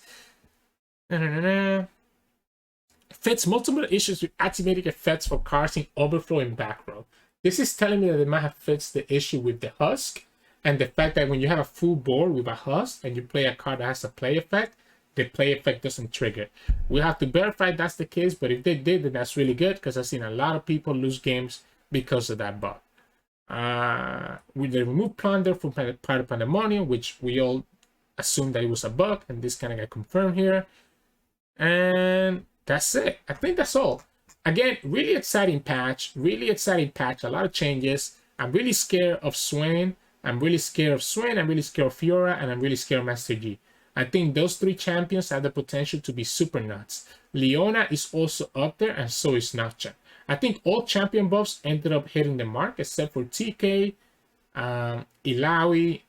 Fits multiple issues with activating effects for cards in overflow and back row. This is telling me that they might have fixed the issue with the husk and the fact that when you have a full board with a husk and you play a card that has a play effect, the play effect doesn't trigger. We'll have to verify that's the case, but if they did, then that's really good because I've seen a lot of people lose games because of that bug. They removed Plunder from part of Pandemonium, which we all assumed that it was a bug, and this kind of got confirmed here. And that's it. I think that's all. Again, really exciting patch, a lot of changes. I'm really scared of Swain, I'm really scared of Fiora, and I'm really scared of Master Yi. I think those three champions have the potential to be super nuts. Leona is also up there, and so is Nocturne. I think all champion buffs ended up hitting the mark, except for TK, Illaoi.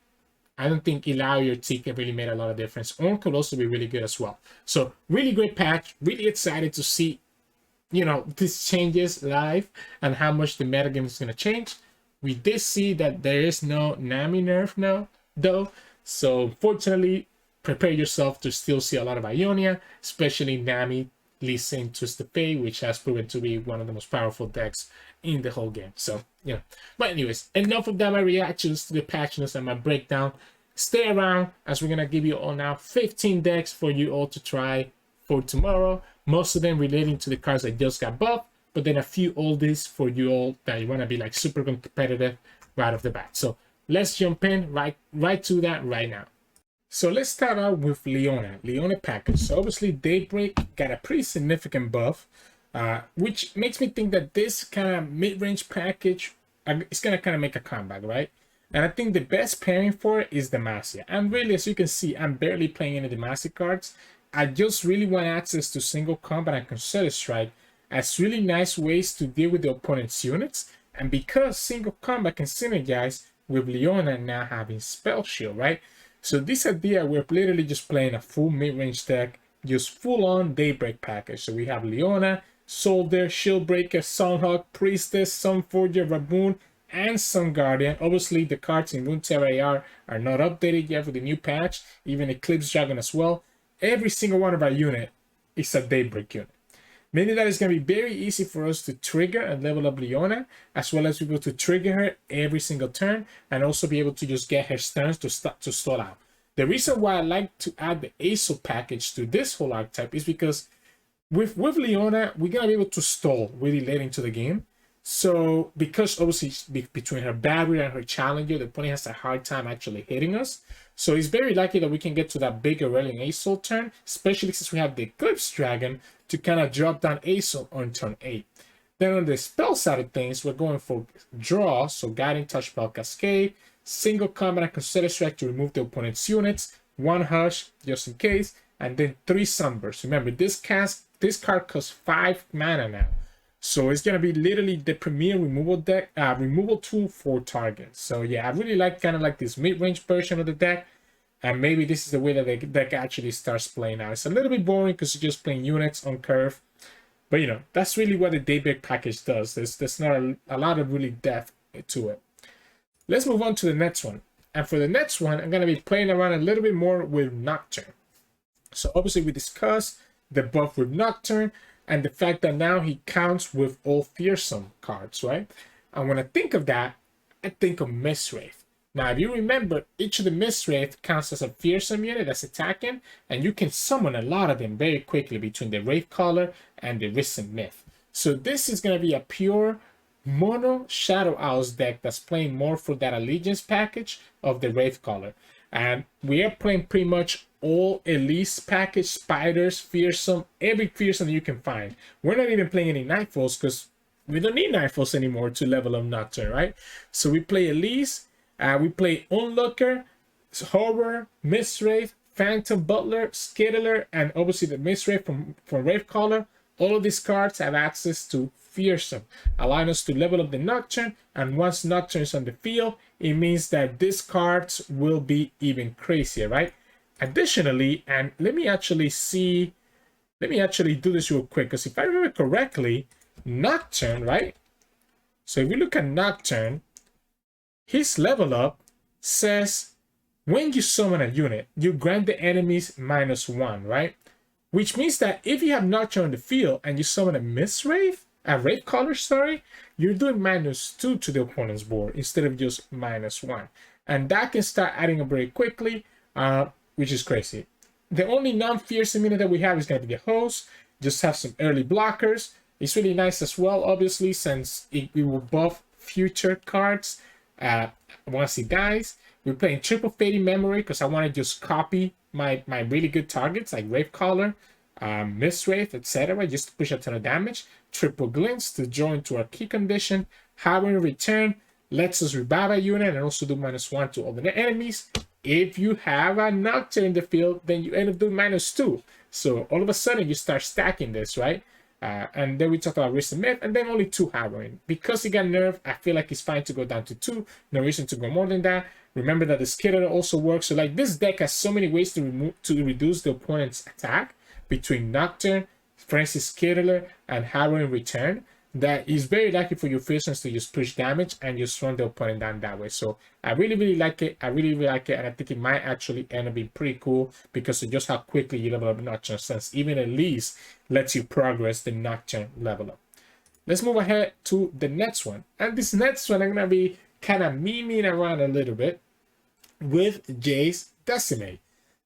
I don't think Illaoi or TK really made a lot of difference. Ornn could also be really good as well. So, really great patch, really excited to see these changes live and how much the metagame is going to change. We did see that there is no Nami nerf now, though. So, fortunately, prepare yourself to still see a lot of Ionia, especially Nami Lee Sin TF, which has proven to be one of the most powerful decks in the whole game. So, But anyways, enough of that, my reactions to the patch notes and my breakdown. Stay around as we're going to give you all now 15 decks for you all to try for tomorrow. Most of them relating to the cards that just got buffed, but then a few oldies for you all that you want to be like super competitive right off the bat. So let's jump in right to that right now. So let's start out with Leona package. So obviously Daybreak got a pretty significant buff, which makes me think that this kind of mid-range package is going to kind of make a comeback, right? And I think the best pairing for it is Demacia. And really, as you can see, I'm barely playing any Demacia cards. I just really want access to single combat and Concerted Strike as really nice ways to deal with the opponent's units. And because single combat can synergize with Leona now having Spell Shield, right? So this idea, we're literally just playing a full mid-range deck, just full-on Daybreak package. So we have Leona, Soldier, Shieldbreaker, Sunhawk, Priestess, Sunforger, Raboon, and Sun Guardian. Obviously, the cards in Runeterra are not updated yet with the new patch, even Eclipse Dragon as well. Every single one of our unit is a Daybreak unit. Meaning that it's going to be very easy for us to trigger and level up Leona, as well as be able to trigger her every single turn, and also be able to just get her stuns to stall out. The reason why I like to add the ASO package to this whole archetype is because with Leona, we're going to be able to stall really late into the game. So, because obviously between her barrier and her challenger, the opponent has a hard time actually hitting us. So it's very likely that we can get to that big Aurelion ASO turn, especially since we have the Eclipse Dragon to kind of drop down ASO on turn 8. Then on the spell side of things, we're going for draw, so Guiding Touch, Spell Cascade, single combat and Concerted Strike to remove the opponent's units, 1 Hush just in case, and then 3 Sunbursts. Remember, this card costs 5 mana now. So it's gonna be literally the premier removal tool for targets. So yeah, I really like kind of like this mid-range version of the deck, and maybe this is the way that the deck actually starts playing out. It's a little bit boring because you're just playing units on curve, but you know that's really what the Daybreak package does. There's not a lot of really depth to it. Let's move on to the next one, and for the next one, I'm gonna be playing around a little bit more with Nocturne. So obviously we discussed the buff with Nocturne, and the fact that now he counts with all Fearsome cards, right? And when I think of that, I think of Mistwraith. Now, if you remember, each of the Mistwraith counts as a Fearsome unit that's attacking, and you can summon a lot of them very quickly between the Wraithcaller and the Risen Myth. So this is going to be a pure mono Shadow Owls deck that's playing more for that Allegiance package of the Wraithcaller. And we are playing pretty much all Elise package, Spiders, Fearsome, every Fearsome you can find. We're not even playing any Nightfalls because we don't need Nightfalls anymore to level up Nocturne, right? So we play Elise, we play Onlooker, Horror, Mistwraith, Phantom Butler, Skittler, and obviously the Mistwraith from Wraithcaller. All of these cards have access to Fearsome, allowing us to level up the Nocturne, and once Nocturne is on the field, it means that these cards will be even crazier, right? Additionally, and let me actually do this real quick, because if I remember correctly, Nocturne, right? So if we look at Nocturne, his level up says when you summon a unit, you grant the enemies -1, right? Which means that if you have Nocturne on the field and you summon a Wraithcaller, sorry, you're doing -2 to the opponent's board instead of just -1. And that can start adding up very quickly, which is crazy. The only non-Fearsome unit that we have is going to be the Host. Just have some early blockers. It's really nice as well, obviously, since it will buff future cards once he dies. We're playing triple Fading Memory because I want to just copy my really good targets like Wraithcaller, Mistwraith, etc. just to push a ton of damage. Triple Glints to join to our key condition. Harrowing Return lets us revive a unit and also do -1 to all the enemies. If you have a Nocturne in the field, then you end up doing -2. So all of a sudden you start stacking this, right? And then we talk about Risen Myth, and then only 2 Harrowing. Because he got nerfed, I feel like it's fine to go down to 2. No reason to go more than that. Remember that the Skittler also works. So like this deck has so many ways to reduce the opponent's attack between Nocturne, Francis Skittler, and Harrowing Return, that is very likely for your Fearsomes to just push damage and just run the opponent down that way. So I really like it. I really like it, and I think it might actually end up being pretty cool because of just how quickly you level up Nocturne, since even Elise lets you progress the Nocturne level up. Let's move ahead to the next one. And this next one, I'm going to be kind of memeing around a little bit with Jayce Decimate.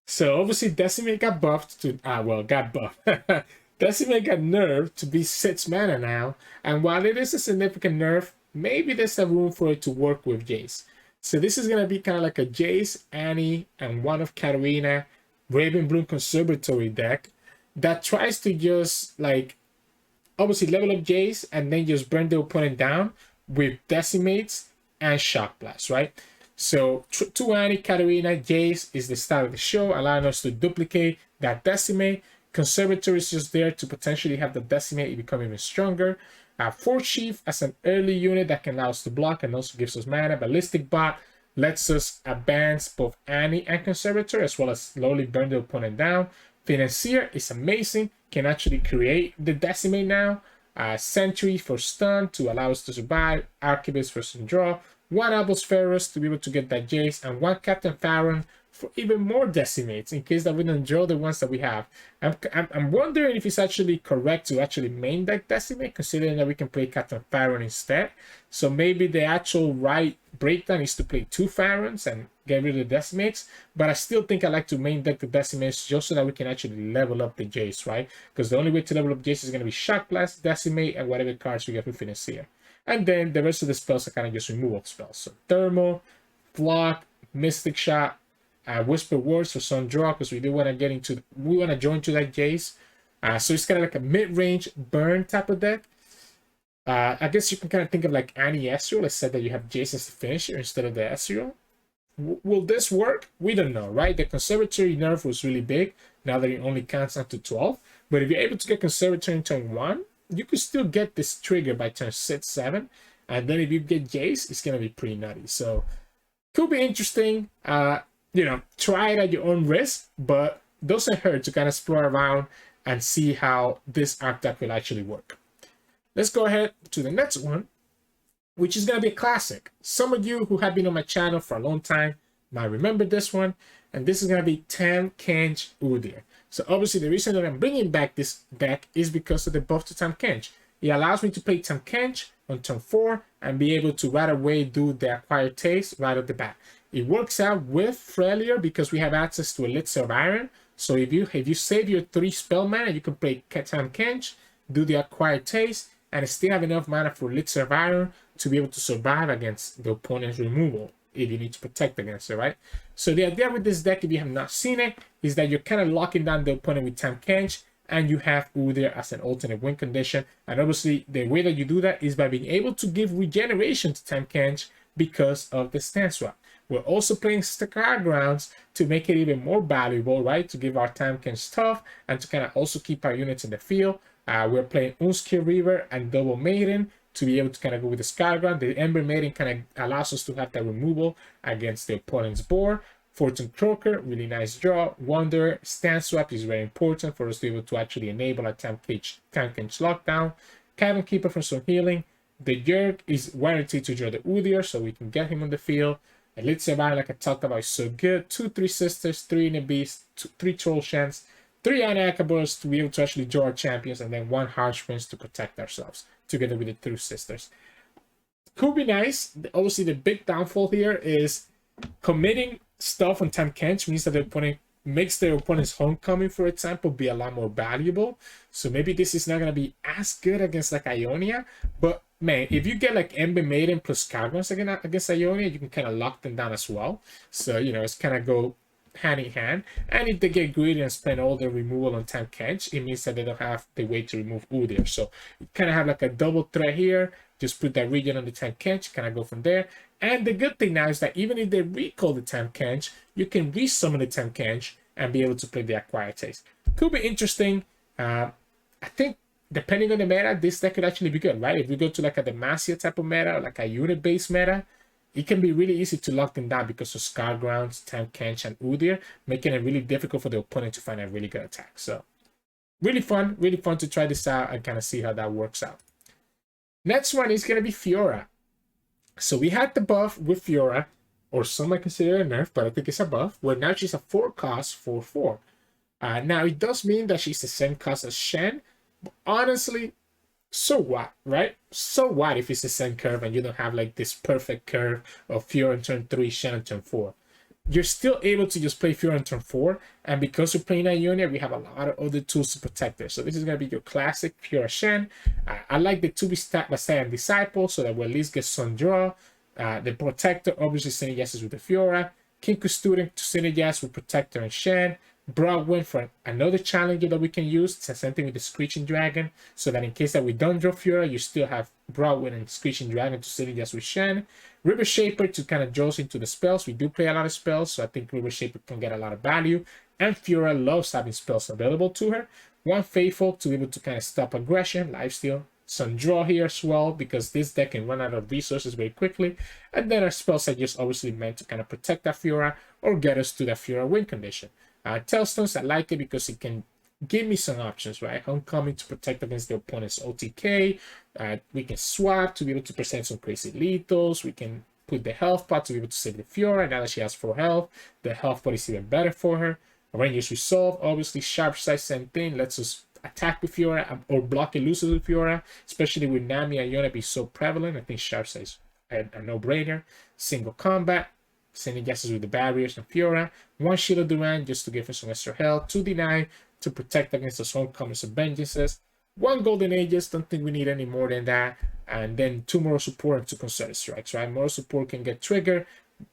So obviously Decimate got buffed to, got buffed. Decimate got nerfed to be 6 mana now, and while it is a significant nerf, maybe there's some room for it to work with Jayce. So this is going to be kind of like a Jayce, Annie, and one of Katarina Ravenbloom Conservatory deck that tries to just like obviously level up Jayce and then just burn the opponent down with Decimates and Shock Blast, right? So to Annie, Katarina, Jayce is the start of the show, allowing us to duplicate that Decimate. Conservatory is just there to potentially have the Decimate become even stronger. Force Sheaf as an early unit that can allow us to block and also gives us mana. Ballistic Bot lets us advance both Annie and Conservatory as well as slowly burn the opponent down. Financier is amazing, can actually create the Decimate now. Sentry for stun to allow us to survive, Archivist for some draw, 1 Albus Ferrous to be able to get that Jayce, and 1 Captain Pharaon for even more decimates in case that we don't draw the ones that we have. I'm wondering if it's actually correct to actually main deck decimate, considering that we can play Captain Pharaon instead. So maybe the actual right breakdown is to play 2 Pharaons and get rid of the decimates, but I still think I like to main deck the decimates just so that we can actually level up the Jayce, right? Because the only way to level up Jayce is going to be Shock Blast, Decimate, and whatever cards we get with Financier. And then the rest of the spells are kind of just removal spells. So Thermal, Flock, Mystic Shot, Whisper Words for some draw, because we do want to get into, we want to join to that Jayce. So it's kind of like a mid-range burn type of deck. I guess you can kind of think of like Annie-Ezreal. Let's say that you have Jayce as the finisher instead of the Ezreal. Will this work? We don't know, right? The Conservatory nerf was really big. Now that it only counts down to 12. But if you're able to get Conservatory in turn 1, you could still get this trigger by turn 6, 7. And then if you get Jayce, it's going to be pretty nutty. So, could be interesting. You know, try it at your own risk. But doesn't hurt to kind of explore around and see how this archetype will actually work. Let's go ahead to the next one, which is going to be a classic. Some of you who have been on my channel for a long time might remember this one. And this is going to be Tahm, Kench, Udyr. So obviously the reason that I'm bringing back this deck is because of the buff to Tahm Kench. It allows me to play Tahm Kench on turn 4 and be able to right away do the Acquired Taste right off the bat. It works out with Freljord because we have access to Elixir of Iron. So if you save your 3 spell mana, you can play Tahm Kench, do the Acquired Taste, and still have enough mana for Elixir of Iron to be able to survive against the opponent's removal if you need to protect against it, right? So the idea with this deck, if you have not seen it, is that you're kind of locking down the opponent with Tahm Kench, and you have Udyr as an alternate win condition. And obviously, the way that you do that is by being able to give regeneration to Tahm Kench because of the stand swap. We're also playing Star Grounds to make it even more valuable, right? To give our Tahm Kench tough and to kind of also keep our units in the field. We're playing Unskilled River and Double Maiden to be able to kind of go with the Skyground. The Ember Maiden kind of allows us to have that removal against the opponent's board. Fortune Croaker, really nice draw. Wanderer, Stand Swap is very important for us to be able to actually enable a Tahm Kench lockdown. Cavern Keeper for some healing. The Yerk is warranted to draw the Udyr, so we can get him on the field. Elixir of Iron, like I talked about, is so good. 2 3 Sisters, 3 in a Beast, 3 Troll Shans, 3 Anakabors to be able to actually draw our champions, and then 1 Harsh Winds to protect ourselves, together with the 3 Sisters. Could be nice. Obviously, the big downfall here is committing stuff on Tahm Kench means that the opponent makes their opponent's homecoming, for example, be a lot more valuable. So maybe this is not going to be as good against like Ionia, but man, if you get like Ember Maiden plus Skygrounds against Ionia, you can kind of lock them down as well. So, you know, it's kind of go hand in hand. And if they get greedy and spend all their removal on Tahm Kench, it means that they don't have the way to remove Udyr. So you kind of have like a double threat here. Just put that region on the Tahm Kench, kind of go from there. And the good thing now is that even if they recall the Tahm Kench, you can resummon the Tahm Kench and be able to play the Acquired Taste. Could be interesting. I think depending on the meta, this deck could actually be good, right? If we go to like a Demacia type of meta, or like a unit-based meta, it can be really easy to lock them down because of Skygrounds, Tahm Kench, and Udyr, making it really difficult for the opponent to find a really good attack. So really fun to try this out and kind of see how that works out. Next one is going to be Fiora. So we had the buff with Fiora, or some might consider it a nerf, but I think it's a buff, where now she's a 4-cost 4/4. Now it does mean that she's the same cost as Shen, but honestly, so what, right? So what if it's the same curve and you don't have like this perfect curve of Fiora on turn 3, Shen on turn 4? You're still able to just play Fiora on turn 4, and because we're playing Ionia, we have a lot of other tools to protect her. So this is going to be your classic Fiora Shen. I like the 2B stack Messiah and Disciple, so that we'll at least get some draw. The Protector obviously synergizes with the Fiora. Kinku Student to synergize with Protector and Shen. Broadwind for another challenger that we can use. It's the same thing with the Screeching Dragon, so that in case that we don't draw Fiora, you still have Broadwind and Screeching Dragon to synergize with Shen. River Shaper to kind of draw us into the spells. We do play a lot of spells, so I think River Shaper can get a lot of value. And Fiora loves having spells available to her. 1 Faithful to be able to kind of stop aggression, lifesteal. Some draw here as well, because this deck can run out of resources very quickly. And then our spells are just obviously meant to kind of protect that Fiora or get us to that Fiora win condition. Tailstones, I like it because it can give me some options, right? Homecoming to protect against the opponent's OTK. We can swap to be able to present some crazy lethals. We can put the health pot to be able to save the Fiora. Now that she has 4 health, the health pot is even better for her. Ranger's Resolve, obviously sharp sight, same thing. Lets us attack with Fiora or block Elusives with Fiora, especially with Nami and Leona be so prevalent. I think sharp sight is a no-brainer. Single combat, sending guesses with the barriers and Fiora. 1 Shield of Duran just to give her some extra health. 2 deny to protect against those homecomings and vengeances. 1 Golden Aegis, don't think we need any more than that. And then 2 moral support and 2 concerted strikes, right? Moral support can get triggered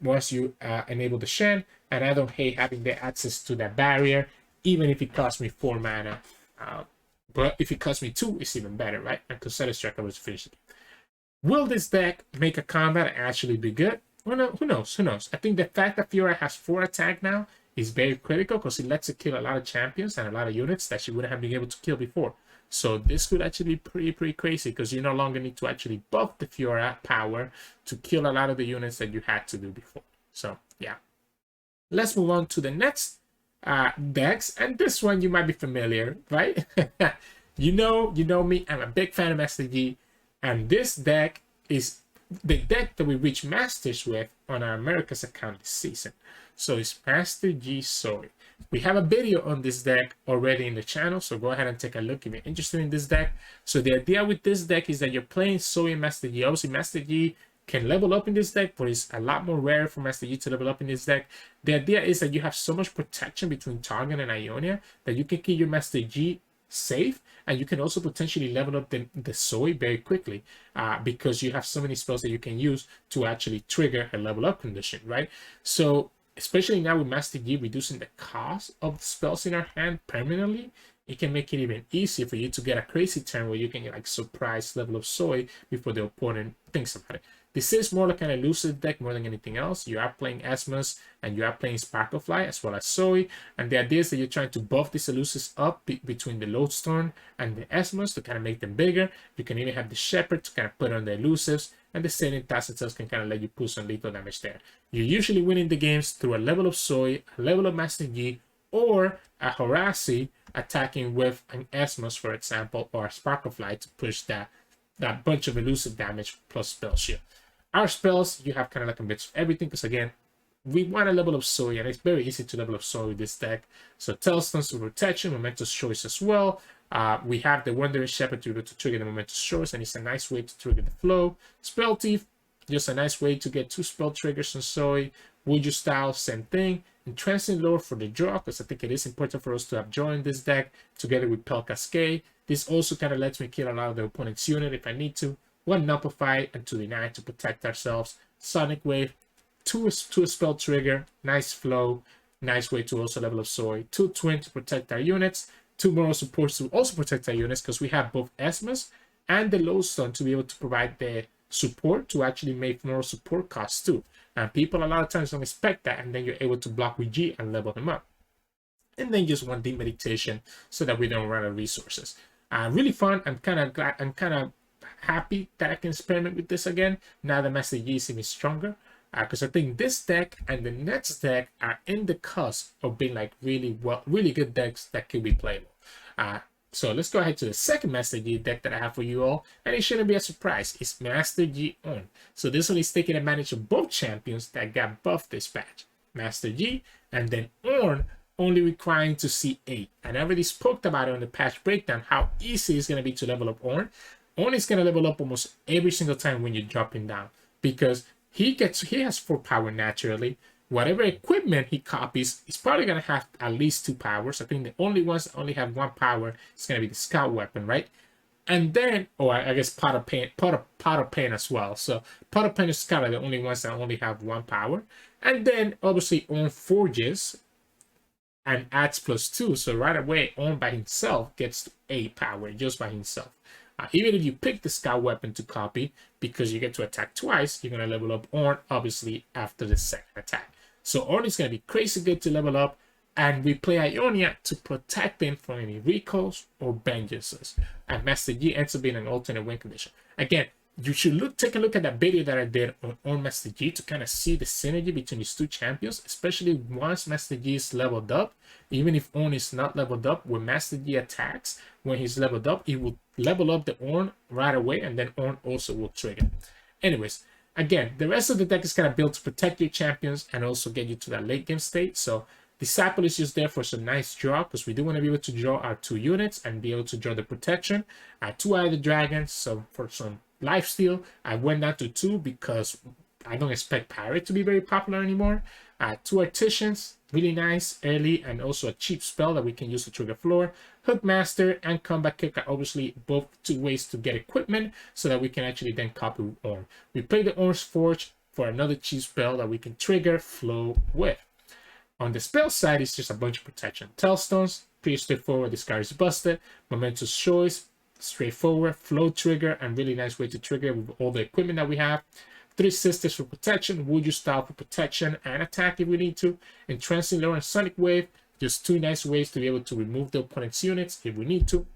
once you enable the Shen, and I don't hate having the access to that barrier, even if it costs me 4 mana. But if it costs me 2, it's even better, right? And concerted strike, I was finishing it. Will this deck make a combat and actually be good? Well, no, who knows? Who knows? I think the fact that Fiora has 4 attack now is very critical because it lets her kill a lot of champions and a lot of units that she wouldn't have been able to kill before. So this could actually be pretty crazy because you no longer need to actually buff the Fiora power to kill a lot of the units that you had to do before. So yeah, let's move on to the next decks, and this one you might be familiar, right? you know me. I'm a big fan of Master Yi, and this deck is the deck that we reach masters with on our America's account this season. So it's Master Yi Zoe. We have a video on this deck already in the channel, so go ahead and take a look if you're interested in this deck. So the idea with this deck is that you're playing Zoe and Master Yi. Obviously, Master Yi can level up in this deck, but it's a lot more rare for Master Yi to level up in this deck. The idea is that you have so much protection between Target and Ionia that you can keep your Master Yi safe, and you can also potentially level up the Zoe very quickly because you have so many spells that you can use to actually trigger a level up condition, right? So especially now with Master Yi reducing the cost of the spells in our hand permanently, it can make it even easier for you to get a crazy turn where you can get like surprise level of Zoe before the opponent thinks about it. This is more like an elusive deck more than anything else. You are playing Esmus and you are playing Sparklefly as well as Zoe. And the idea is that you're trying to buff these elusives up between the Lodestone and the Esmus to kind of make them bigger. You can even have the Shepherd to kind of put on the elusives. And the Sailing Tacitus can kind of let you put some lethal damage there. You're usually winning the games through a level of Zoe, a level of Master Yi, or a Horasi attacking with an Esmus, for example, or a Sparklefly to push that bunch of elusive damage plus spell shield. Our spells, you have kind of like a mix of everything because again, we want a level of Zoe, and it's very easy to level up Zoe with this deck. So Tailstones for protection, momentous choice as well. We have the Wandering Shepherd to be able to trigger the momentous choice, and it's a nice way to trigger the flow. Spell Thief, just a nice way to get 2 spell triggers on Zoe. Would You Style, same thing. Entrancing Lore for the draw, because I think it is important for us to have draw in this deck together with Pel Cascade. This also kind of lets me kill a lot of the opponent's unit if I need to. 1 Nullify and 2 Deny to protect ourselves. Sonic Wave, 2 spell trigger, nice flow, nice way to also level up Zoe. 2 Twin to protect our units. 2 moral supports to also protect our units because we have both Esmus and the Lodestone to be able to provide the support to actually make moral support costs too. And people a lot of times don't expect that, and then you're able to block with G and level them up. And then just 1 Deep Meditation so that we don't run out of resources. Really fun. I'm kind of happy that I can experiment with this again now that Master Yi is even stronger. Because I think this deck and the next deck are in the cusp of being like really good decks that can be playable. So let's go ahead to the second Master Yi deck that I have for you all, and it shouldn't be a surprise. It's Master Yi Ornn. So this one is taking advantage of both champions that got buffed this patch. Master Yi and then Ornn only requiring to see 8. And I already spoke about it on the patch breakdown how easy it's going to be to level up Ornn. Ornn is going to level up almost every single time when you're dropping down because he has 4 power naturally. Whatever equipment he copies, he's probably going to have at least 2 powers. I think the only ones that only have 1 power is going to be the Scout Weapon, right? And then, I guess Pot of Pain as well. So Pot of Pain and Scout are the only ones that only have 1 power. And then, obviously, Ornn forges and adds +2. So right away, Ornn by himself gets 8 power just by himself. Even if you pick the Scout Weapon to copy, because you get to attack twice, you're going to level up Ornn, obviously, after the second attack. So Ornn is going to be crazy good to level up, and we play Ionia to protect him from any recalls or vengeances. And Master Yi ends up being an alternate win condition. Again, you should take a look at that video that I did on Ornn Master Yi to kind of see the synergy between these two champions, especially once Master Yi is leveled up. Even if Ornn is not leveled up, when Master Yi attacks, when he's leveled up, he will level up the Ornn right away, and then Ornn also will trigger. Anyways, again, the rest of the deck is kind of built to protect your champions and also get you to that late game state. So Disciple is just there for some nice draw, because we do want to be able to draw our 2 units and be able to draw the protection. 2 Eye of the Dragons, so for some lifesteal, I went down to 2 because I don't expect Pirate to be very popular anymore. 2 Artisans, really nice early, and also a cheap spell that we can use to trigger floor. Hook Master and Combat Kick are obviously both 2 ways to get equipment so that we can actually then copy Ornn. We play the Ornn's Forge for another cheap spell that we can trigger flow with. On the spell side, it's just a bunch of protection. Tailstones, pretty straightforward, discard is busted. Momentous Choice, straightforward. Flow trigger, and really nice way to trigger with all the equipment that we have. 3 Sisters for protection, Would Style for protection and attack if we need to. Entrancing Lure and Sonic Wave, just 2 nice ways to be able to remove the opponent's units if we need to.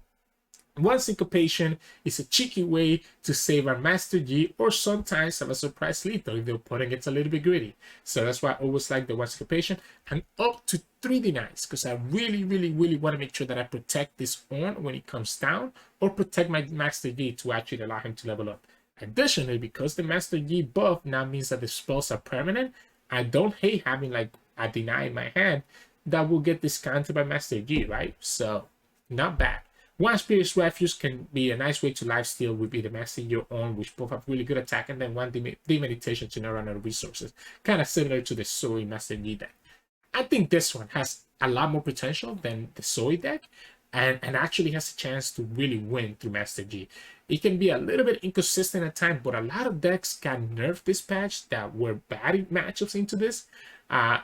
1 Syncopation is a cheeky way to save our Master Yi, or sometimes have a surprise lethal if the opponent gets a little bit greedy. So that's why I always like the 1 Syncopation, and up to 3 Denies, because I really want to make sure that I protect this Ornn when it comes down, or protect my Master Yi to actually allow him to level up. Additionally, because the Master Yi buff now means that the spells are permanent, I don't hate having like a deny in my hand that will get discounted by Master Yi, right? So, not bad. 1 Spirit's Refuge can be a nice way to lifesteal with either Master Yi or Ornn, which both have really good attack, and then 1 Demeditation to not run out of resources. Kind of similar to the Zoe Master Yi deck. I think this one has a lot more potential than the Zoe deck, and actually has a chance to really win through Master Yi. It can be a little bit inconsistent at times, but a lot of decks got nerfed this patch that were bad matchups into this.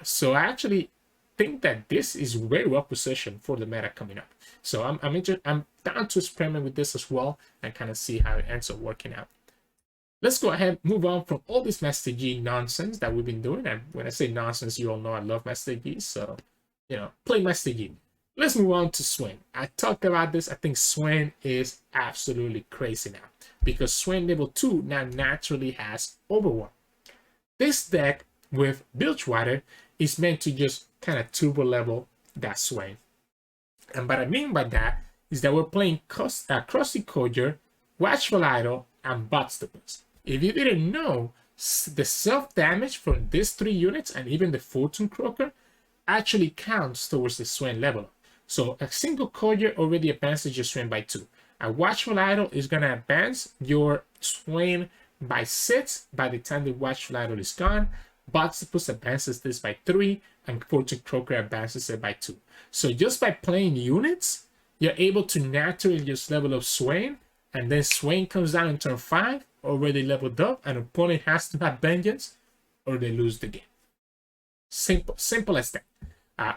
So I actually think that this is very well positioned for the meta coming up. So I'm down to experiment with this as well and kind of see how it ends up working out. Let's go ahead and move on from all this Master Yi nonsense that we've been doing. And when I say nonsense, you all know I love Master Yi, so play Master Yi. Let's move on to Swain. I talked about this. I think Swain is absolutely crazy now, because Swain level 2 now naturally has Overwhelm. This deck with Bilgewater is meant to just kind of turbo level that Swain. And what I mean by that is that we're playing Crusty Codger, Watchful Idol, and Botstopus. If you didn't know, the self-damage from these 3 units and even the Fortune Croaker actually counts towards the Swain level. So a single Codger already advances your Swain by 2. A Watchful Idol is going to advance your Swain by 6 by the time the Watchful Idol is gone. Botstopus advances this by 3, and Fortune Croaker advances it by 2. So just by playing units, you're able to naturally just level up Swain, and then Swain comes down in turn 5, already leveled up, and opponent has to have Vengeance, or they lose the game. Simple as that.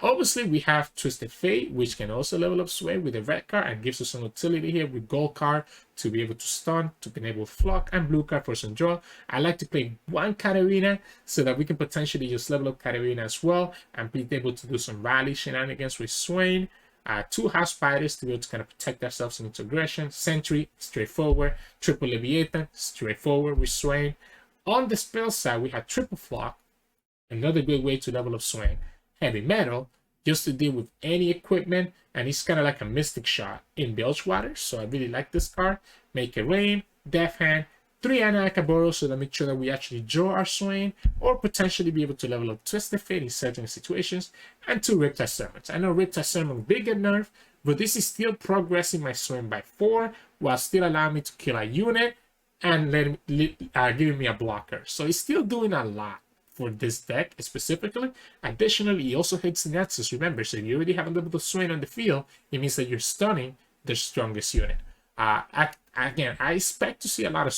Obviously, we have Twisted Fate, which can also level up Swain with a red card and gives us some utility here with gold card to be able to stun, to enable Flock, and blue card for some draw. I like to play 1 Katarina so that we can potentially just level up Katarina as well and be able to do some rally shenanigans with Swain. 2 House Spiders to be able to kind of protect ourselves into aggression. Sentry, straightforward. Triple Leviathan, straightforward with Swain. On the spell side, we have Triple Flock, another good way to level up Swain. Heavy Metal, just to deal with any equipment, and it's kind of like a Mystic Shot in Bilgewater, so I really like this card. Make It Rain, Death Hand, 3 Anarchaboros, so that make sure that we actually draw our Swain, or potentially be able to level up Twisted Fate in certain situations, and 2 Riptide Sermons. I know Riptide Sermon big at nerf, but this is still progressing my Swain by 4, while still allowing me to kill a unit, and giving me a blocker. So it's still doing a lot for this deck specifically. Additionally, he also hits the Nexus. Remember, so if you already have a little bit of Swain on the field, it means that you're stunning the strongest unit. Again, I expect to see a lot of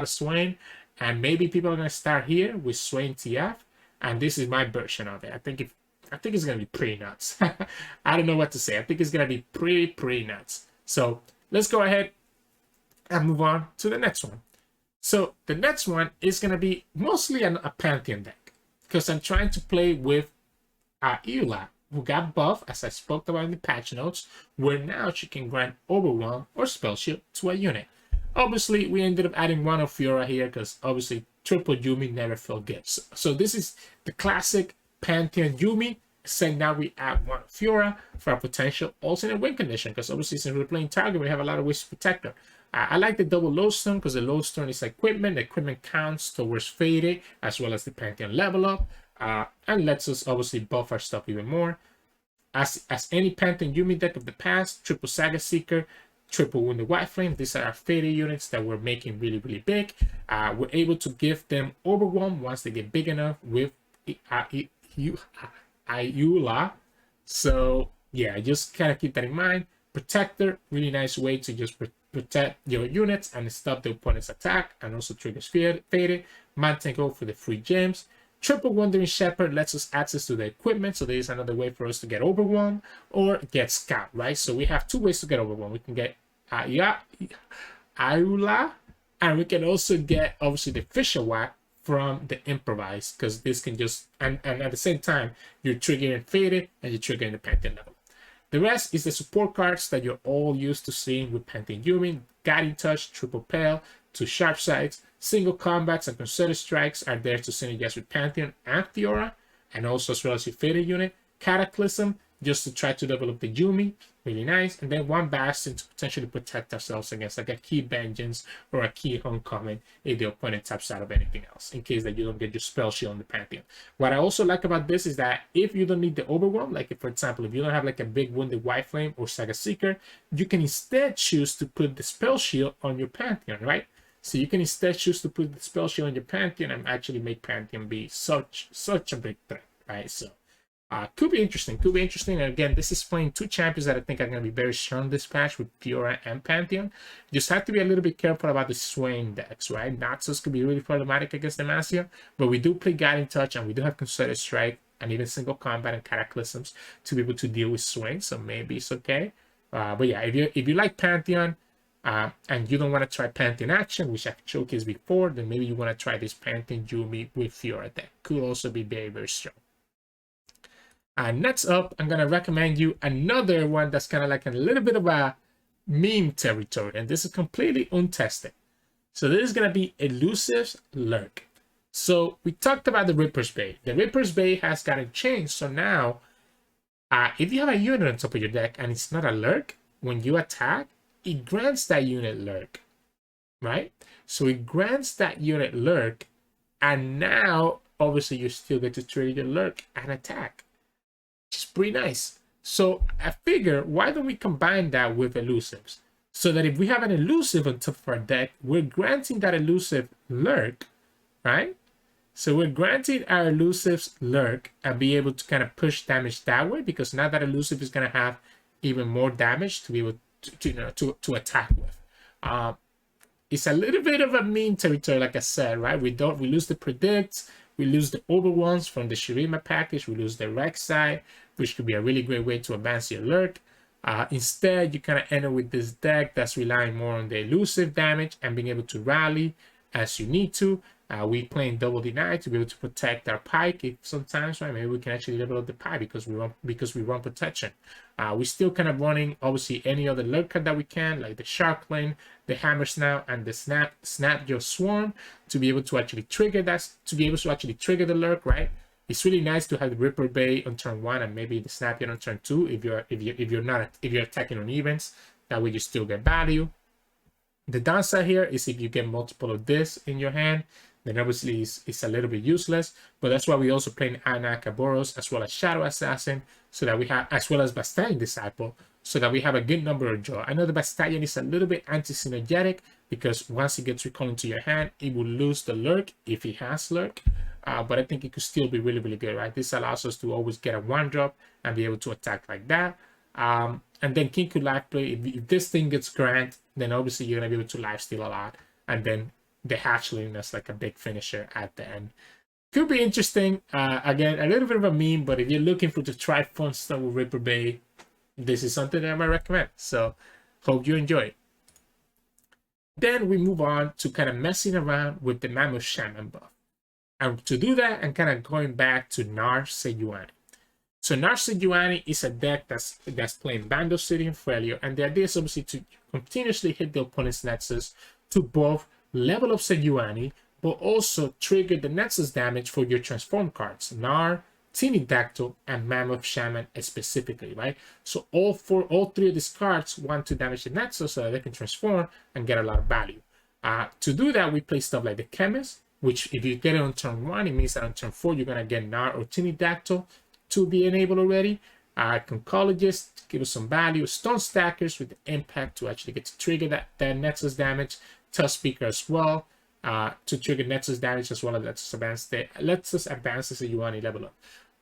Swain. And maybe people are going to start here with Swain TF, and this is my version of it. I think it's going to be pretty nuts. I don't know what to say. I think it's going to be pretty nuts. So let's go ahead and move on to the next one. So the next one is going to be mostly a Pantheon deck, because I'm trying to play with Eula, who got buff, as I spoke about in the patch notes, where now she can grant Overwhelm or Spell Shield to a unit. Obviously, we ended up adding one of Fiora here because obviously triple Yuumi never felt good. So this is the classic Pantheon Yuumi. So now we add one of Fiora for a potential alternate win condition, because obviously since we're playing target, we have a lot of ways to protect her. I like the double lodestone because the lodestone is equipment. The equipment counts towards faded as well as the Pantheon level up, and lets us obviously buff our stuff even more. As any Pantheon Yuumi deck of the past, triple Saga Seeker, triple Wounded White Flame, these are our faded units that we're making really, really big. We're able to give them Overwhelm once they get big enough with Ayula. So yeah, just kind of keep that in mind. Protector, really nice way to just protect your units and stop the opponent's attack, and also triggers faded. Mantango for the free gems. Triple Wandering Shepherd lets us access to the equipment, so there is another way for us to get Overwhelmed or get Scout, right? So we have two ways to get Overwhelmed. We can get Ayula, and we can also get obviously the Fisher Whack from the Improvise, because this can just, and at the same time, you're triggering Faded and you're triggering the Pantheon level. The rest is the support cards that you're all used to seeing with Pantheon Yuumi. Guiding Touch, Triple Pale, 2 Sharp Sights, Single Combats and Concerted Strikes are there to synergize with Pantheon and Fiora, and also as well as your Faded unit. Cataclysm, just to try to develop the Yuumi, really nice. And then 1 Bastion to potentially protect ourselves against like a key Vengeance or a key Homecoming if the opponent taps out of anything else, in case that you don't get your spell shield on the Pantheon. What I also like about this is that if you don't need the Overwhelm, like if, for example, if you don't have like a big Wounded White Flame or Saga Seeker, you can instead choose to put the spell shield on your Pantheon, right? So you can instead choose to put the spell shield on your Pantheon and actually make Pantheon be such a big threat, right? So could be interesting. And again, this is playing 2 champions that I think are going to be very strong this patch with Fiora and Pantheon. Just have to be a little bit careful about the Swain decks, right? Naxos could be really problematic against Demacia, but we do play Guiding Touch and we do have Concerted Strike and even Single Combat and Cataclysms to be able to deal with Swain, so maybe it's okay. But yeah, if you like Pantheon and you don't want to try Pantheon action, which I've showcased before, then maybe you want to try this Pantheon Yuumi with Fiora deck. Could also be very, very strong. Next up, I'm going to recommend you another one that's kind of like a little bit of a meme territory, and this is completely untested. So this is going to be Elusives Lurk. So we talked about the Ripper's Bay. The Ripper's Bay has gotten changed, so now if you have a unit on top of your deck and it's not a Lurk, when you attack, it grants that unit Lurk, right? So it grants that unit Lurk, and now obviously you still get to trigger your Lurk and attack. It's pretty nice. So I figure, why don't we combine that with Elusives? So that if we have an Elusive on top of our deck, we're granting that Elusive Lurk, right? So we're granting our Elusives Lurk and be able to kind of push damage that way, because now that Elusive is going to have even more damage to be able to attack with. It's a little bit of a mean territory, like I said, right? We lose the Predict, we lose the Overwhelms from the Shurima package, we lose the Rek'Sai, which could be a really great way to advance your Lurk. Instead, you kind of enter with this deck that's relying more on the elusive damage and being able to rally as you need to. We playing double deny to be able to protect our Pyke. If sometimes, right, maybe we can actually level up the Pyke because we run protection. We still kind of running obviously any other Lurk card that we can, like the Shark Lane, the Hammer Snout, and the Snap Your Swarm to be able to actually trigger the Lurk, right? It's really nice to have the Ripper Bay on turn 1 and maybe the Snap on turn 2 if you're attacking on events. That way you still get value. The downside here is if you get multiple of this in your hand, then obviously it's a little bit useless. But that's why we also play Anakaboros as well as Shadow Assassin, so that we have, as well as Bastille Disciple, so that we have a good number of draw. I know the Bastion is a little bit anti-synergetic because once it gets recalled into your hand, it will lose the Lurk if it has Lurk. But I think it could still be really, really good, right? This allows us to always get a 1-drop and be able to attack like that. And then King could life play. If this thing gets grant, then obviously you're going to be able to lifesteal a lot. And then the Hatchling is like a big finisher at the end. Could be interesting. Again, a little bit of a meme, but if you're looking to try fun stuff with Ripper Bay, this is something that I might recommend. So hope you enjoy it. Then we move on to kind of messing around with the Mammoth Shaman buff. And to do that, I'm kind of going back to Gnar Sejuani. So Gnar Sejuani is a deck that's playing Bando City and Freljord, and the idea is obviously to continuously hit the opponent's nexus to both level up Sejuani, but also trigger the Nexus damage for your transform cards, Gnar, Dactyl, and Mammoth Shaman specifically, right? So all three of these cards want to damage the Nexus so that they can transform and get a lot of value. To do that, we play stuff like the Chemist, which if you get it on turn 1, it means that on turn 4, you're going to get Gnar or Dactyl to be enabled already. Conchologist, give us some value. Stone Stackers with the impact to actually get to trigger that Nexus damage. Tusk Speaker as well, to trigger Nexus damage as well as lets us advance the Sejuani level up.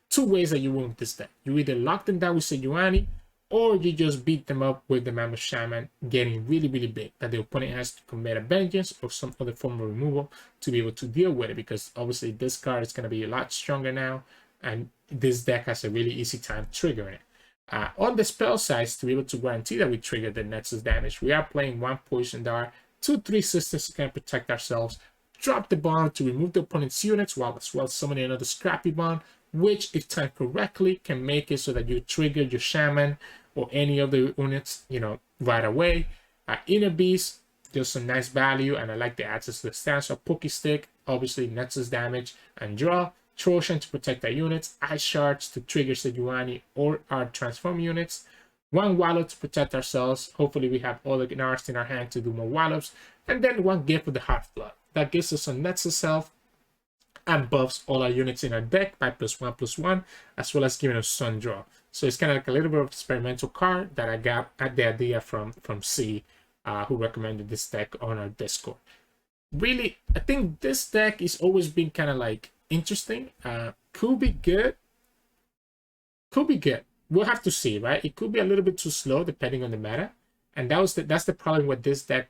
Two ways that you win with this deck. You either lock them down with Sejuani, or you just beat them up with the Mammoth Shaman, getting really, really big, that the opponent has to commit a vengeance or some other form of removal to be able to deal with it, because obviously this card is going to be a lot stronger now, and this deck has a really easy time triggering it. On the spell size, to be able to guarantee that we trigger the Nexus damage, we are playing 1 Poison Dart, 2/3 Sisters to kind of protect ourselves, drop the bond to remove the opponent's units while as well summoning another Scrappy Bond, which, if timed correctly, can make it so that you trigger your Shaman or any of the units, right away. Inner Beast, just some nice value, and I like the access to the stance. So Pokey Stick, obviously Nexus damage and draw. Trojan to protect our units. Ice Shards to trigger Sejuani or our transform units. 1 Wallop to protect ourselves. Hopefully we have all the Gnars in our hand to do more Wallops. And then 1 Gift with the Heartblood. That gives us some Nexus health and buffs all our units in our deck by +1/+1, as well as giving us Sun Draw. So it's kind of like a little bit of experimental card that I got at the idea from C, who recommended this deck on our Discord. Really, I think this deck has always been kind of like interesting. Could be good. Could be good. We'll have to see, right? It could be a little bit too slow depending on the meta, and that's the problem with this deck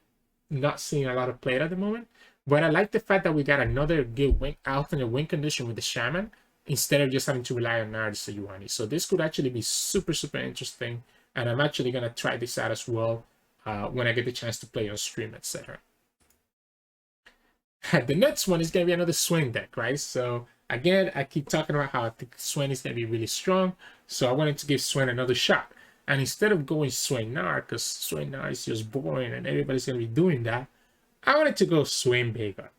not seeing a lot of play at the moment. But I like the fact that we got another good alternate win condition with the Shaman instead of just having to rely on Gnar Sejuani. So this could actually be super, super interesting, and I'm actually gonna try this out as well when I get the chance to play on stream, etc. The next one is gonna be another Swain deck, right? So again, I keep talking about how I think Swain is gonna be really strong. So I wanted to give Swain another shot. And instead of going Swain Gnar, because Swain Gnar is just boring and everybody's going to be doing that, I wanted to go Swain Veigar.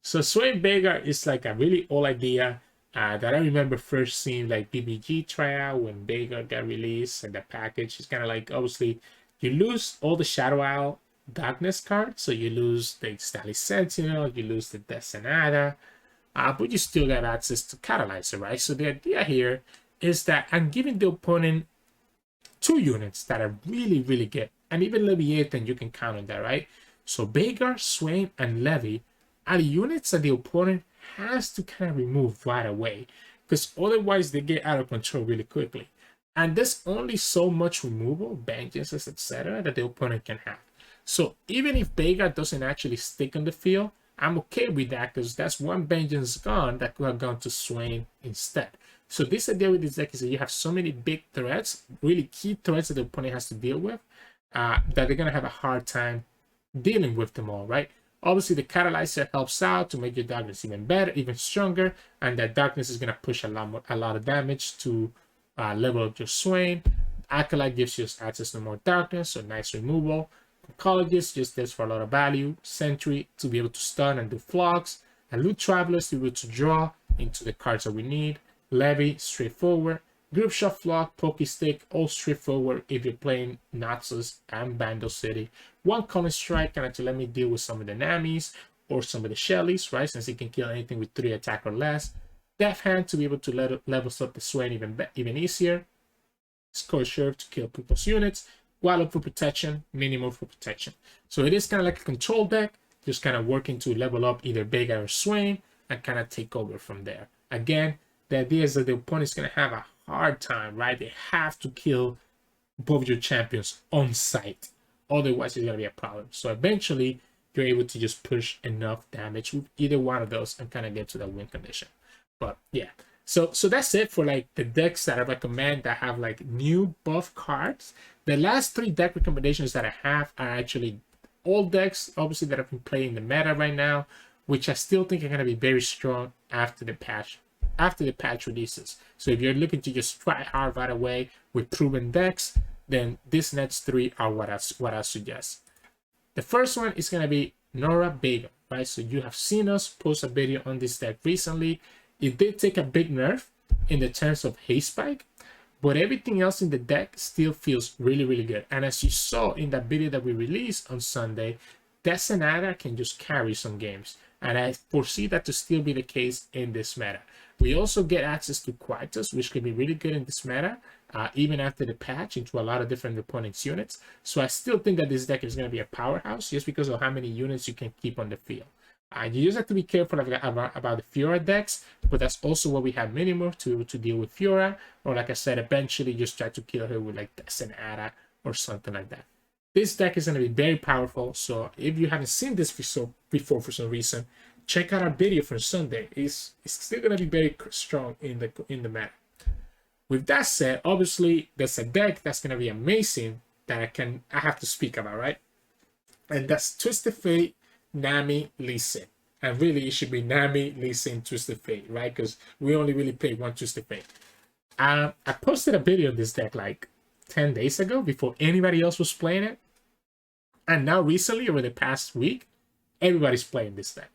So Swain Veigar is like a really old idea that I remember first seeing like BBG tryout when Veigar got released and the package. It's kind of like, obviously, you lose all the Shadow Isle Darkness cards. So you lose the Stally Sentinel, you lose the Desanada, but you still have access to Catalyzer, right? So the idea here is that I'm giving the opponent 2 units that are really, really good. And even Leviathan, you can count on that, right? So Veigar, Swain, and Levi are the units that the opponent has to kind of remove right away, because otherwise they get out of control really quickly. And there's only so much removal, vengeances, etc., that the opponent can have. So even if Veigar doesn't actually stick on the field, I'm okay with that, because that's 1 vengeance gone that could have gone to Swain instead. So this idea with this deck is that you have so many big threats, really key threats that the opponent has to deal with, that they're going to have a hard time dealing with them all, right? Obviously, the Catalyzer helps out to make your darkness even better, even stronger, and that darkness is going to push a lot of damage to level up your Swain. Acolyte gives you access to more darkness, so nice removal. Oncologist just does for a lot of value. Sentry to be able to stun and do flogs. And Loot Travelers to be able to draw into the cards that we need. Levy, straightforward. Group Shot, Flock, Pokey Stick, all straightforward if you're playing Noxus and Vandal City. 1 Common Strike kind of to let me deal with some of the Namis or some of the Shellies, right? Since it can kill anything with 3 attack or less. Death Hand to be able to level up the Swain even easier. Scorcher to kill people's units. Wallop for protection, Minimal for protection. So it is kind of like a control deck, just kind of working to level up either Veigar or Swain and kind of take over from there. Again, the idea is that the opponent is going to have a hard time, right? They have to kill both your champions on sight. Otherwise, it's going to be a problem. So eventually, you're able to just push enough damage with either one of those and kind of get to that win condition. But yeah, so that's it for like the decks that I recommend that have like new buff cards. The last 3 deck recommendations that I have are actually old decks, obviously, that have been playing the meta right now, which I still think are going to be very strong after the patch releases. So if you're looking to just try hard right away with proven decks, then these next 3 are what I suggest. The first one is going to be Norra Veigar, right? So you have seen us post a video on this deck recently. It did take a big nerf in the terms of haste spike, but everything else in the deck still feels really, really good. And as you saw in that video that we released on Sunday, that Zenyatta can just carry some games. And I foresee that to still be the case in this meta. We also get access to Quietus, which can be really good in this meta, even after the patch, into a lot of different opponents' units. So I still think that this deck is going to be a powerhouse just because of how many units you can keep on the field. You just have to be careful about the Fiora decks, but that's also what we have minimum to deal with Fiora. Or like I said, eventually just try to kill her with like Zenyatta or something like that. This deck is going to be very powerful, so if you haven't seen this before for some reason, check out our video from Sunday. It's still going to be very strong in the meta. With that said, obviously there's a deck that's going to be amazing that I have to speak about, right? And that's Twisted Fate, Nami Lee Sin. And really it should be Nami Lee Sin Twisted Fate, right? Because we only really played one Twisted Fate. I posted a video on this deck like 10 days ago before anybody else was playing it. And now recently, over the past week, everybody's playing this deck.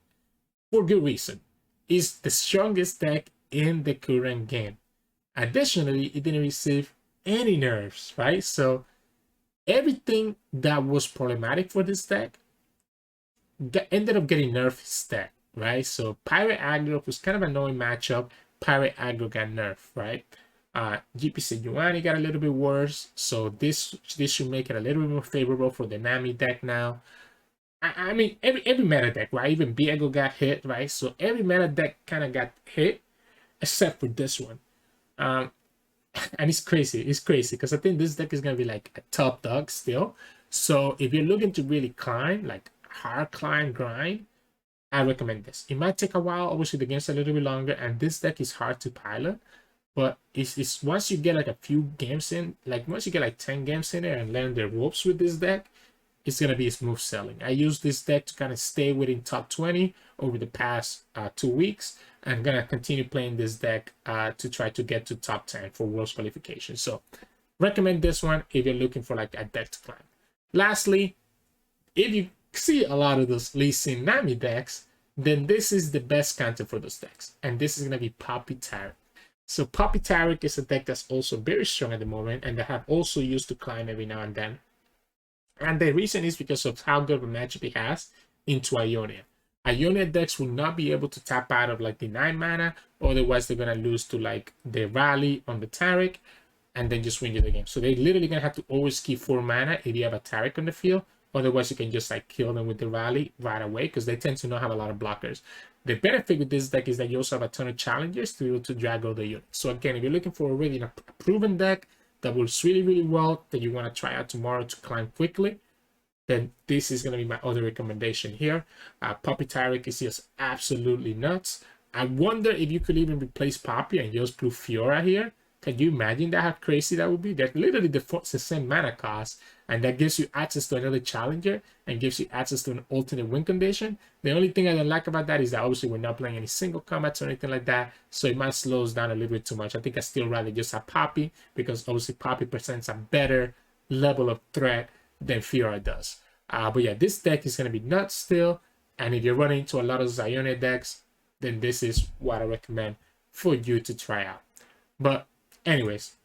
For good reason. It's the strongest deck in the current game. Additionally, it didn't receive any nerfs, right? So everything that was problematic for this deck ended up getting nerfed instead, right? So Pirate Aggro was kind of an annoying matchup. Pirate Aggro got nerfed, right? GP Sejuani got a little bit worse, so this should make it a little bit more favorable for the Nami deck now. I mean, every meta deck, right? Even Viego got hit, right? So every meta deck kind of got hit, except for this one. And it's crazy because I think this deck is gonna be like a top dog still. So if you're looking to really climb, like hard climb grind, I recommend this. It might take a while, obviously the game's a little bit longer, and this deck is hard to pilot. But it's once you get like a few games in, like once you get like 10 games in there and learn the ropes with this deck, it's going to be smooth sailing. I use this deck to kind of stay within top 20 over the past 2 weeks. I'm going to continue playing this deck to try to get to top 10 for Worlds qualification. So recommend this one if you're looking for like a deck to climb. Lastly, if you see a lot of those Lee Sin Nami decks, then this is the best counter for those decks. And this is going to be Poppy Taric. So Poppy Taric is a deck that's also very strong at the moment, and they have also used to climb every now and then. And the reason is because of how good of a matchup he has into Ionia. Ionia decks will not be able to tap out of like the 9 mana, otherwise they're gonna lose to like the rally on the Taric, and then just win you the game. So they're literally gonna have to always keep 4 mana if you have a Taric on the field. Otherwise, you can just like kill them with the rally right away because they tend to not have a lot of blockers. The benefit with this deck is that you also have a ton of challengers to be able to drag all the units. So again, if you're looking for already a proven deck that works really, really well, that you want to try out tomorrow to climb quickly, then this is going to be my other recommendation here. Poppy Taric is just absolutely nuts. I wonder if you could even replace Poppy and just blue Fiora here. Can you imagine that, how crazy that would be? That literally the same mana cost, and that gives you access to another challenger and gives you access to an alternate win condition. The only thing I don't like about that is that obviously we're not playing any single combats or anything like that, so it might slow us down a little bit too much. I think I still rather just have Poppy because obviously Poppy presents a better level of threat than Fiora does. But yeah, this deck is going to be nuts still, and if you're running into a lot of Ionia decks, then this is what I recommend for you to try out. But anyways,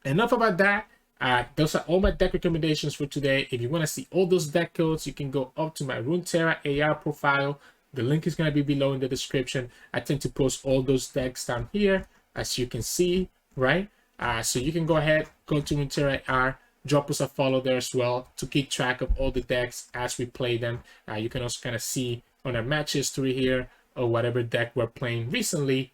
enough about that. Those are all my deck recommendations for today. If you want to see all those deck codes, you can go up to my Runeterra AR profile. The link is going to be below in the description. I tend to post all those decks down here, as you can see, right? So you can go ahead, go to Runeterra AR, drop us a follow there as well to keep track of all the decks as we play them. You can also kind of see on our match history here, or whatever deck we're playing recently,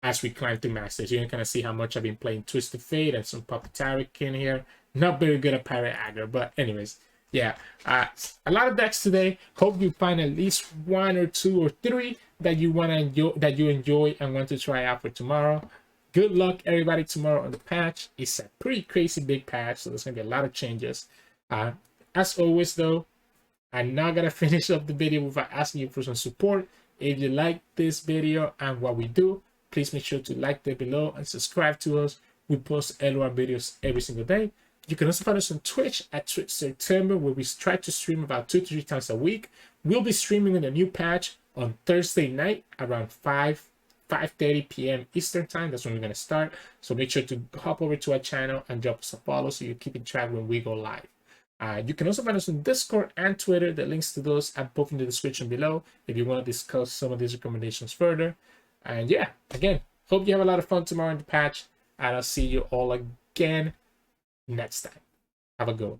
as we climb through Masters. You can kind of see how much I've been playing Twisted Fate and some Poppy Taric in here. Not very good at Pirate Aggro, but anyways, yeah. A lot of decks today. Hope you find at least 1 or 2 or 3 that you want to enjoy, that you enjoy and want to try out for tomorrow. Good luck, everybody, tomorrow on the patch. It's a pretty crazy big patch, so there's going to be a lot of changes. As always, though, I'm not going to finish up the video without asking you for some support. If you like this video and what we do, please make sure to like it below and subscribe to us. We post LOR videos every single day. You can also find us on Twitch at Twitch September, where we try to stream about 2 to 3 times a week. We'll be streaming in the new patch on Thursday night around 5:30 p.m. Eastern time. That's when we're going to start. So make sure to hop over to our channel and drop us a follow so you're keeping track when we go live. You can also find us on Discord and Twitter. The links to those are both in the description below if you want to discuss some of these recommendations further. And yeah, again, hope you have a lot of fun tomorrow in the patch. And I'll see you all again next time. Have a good one.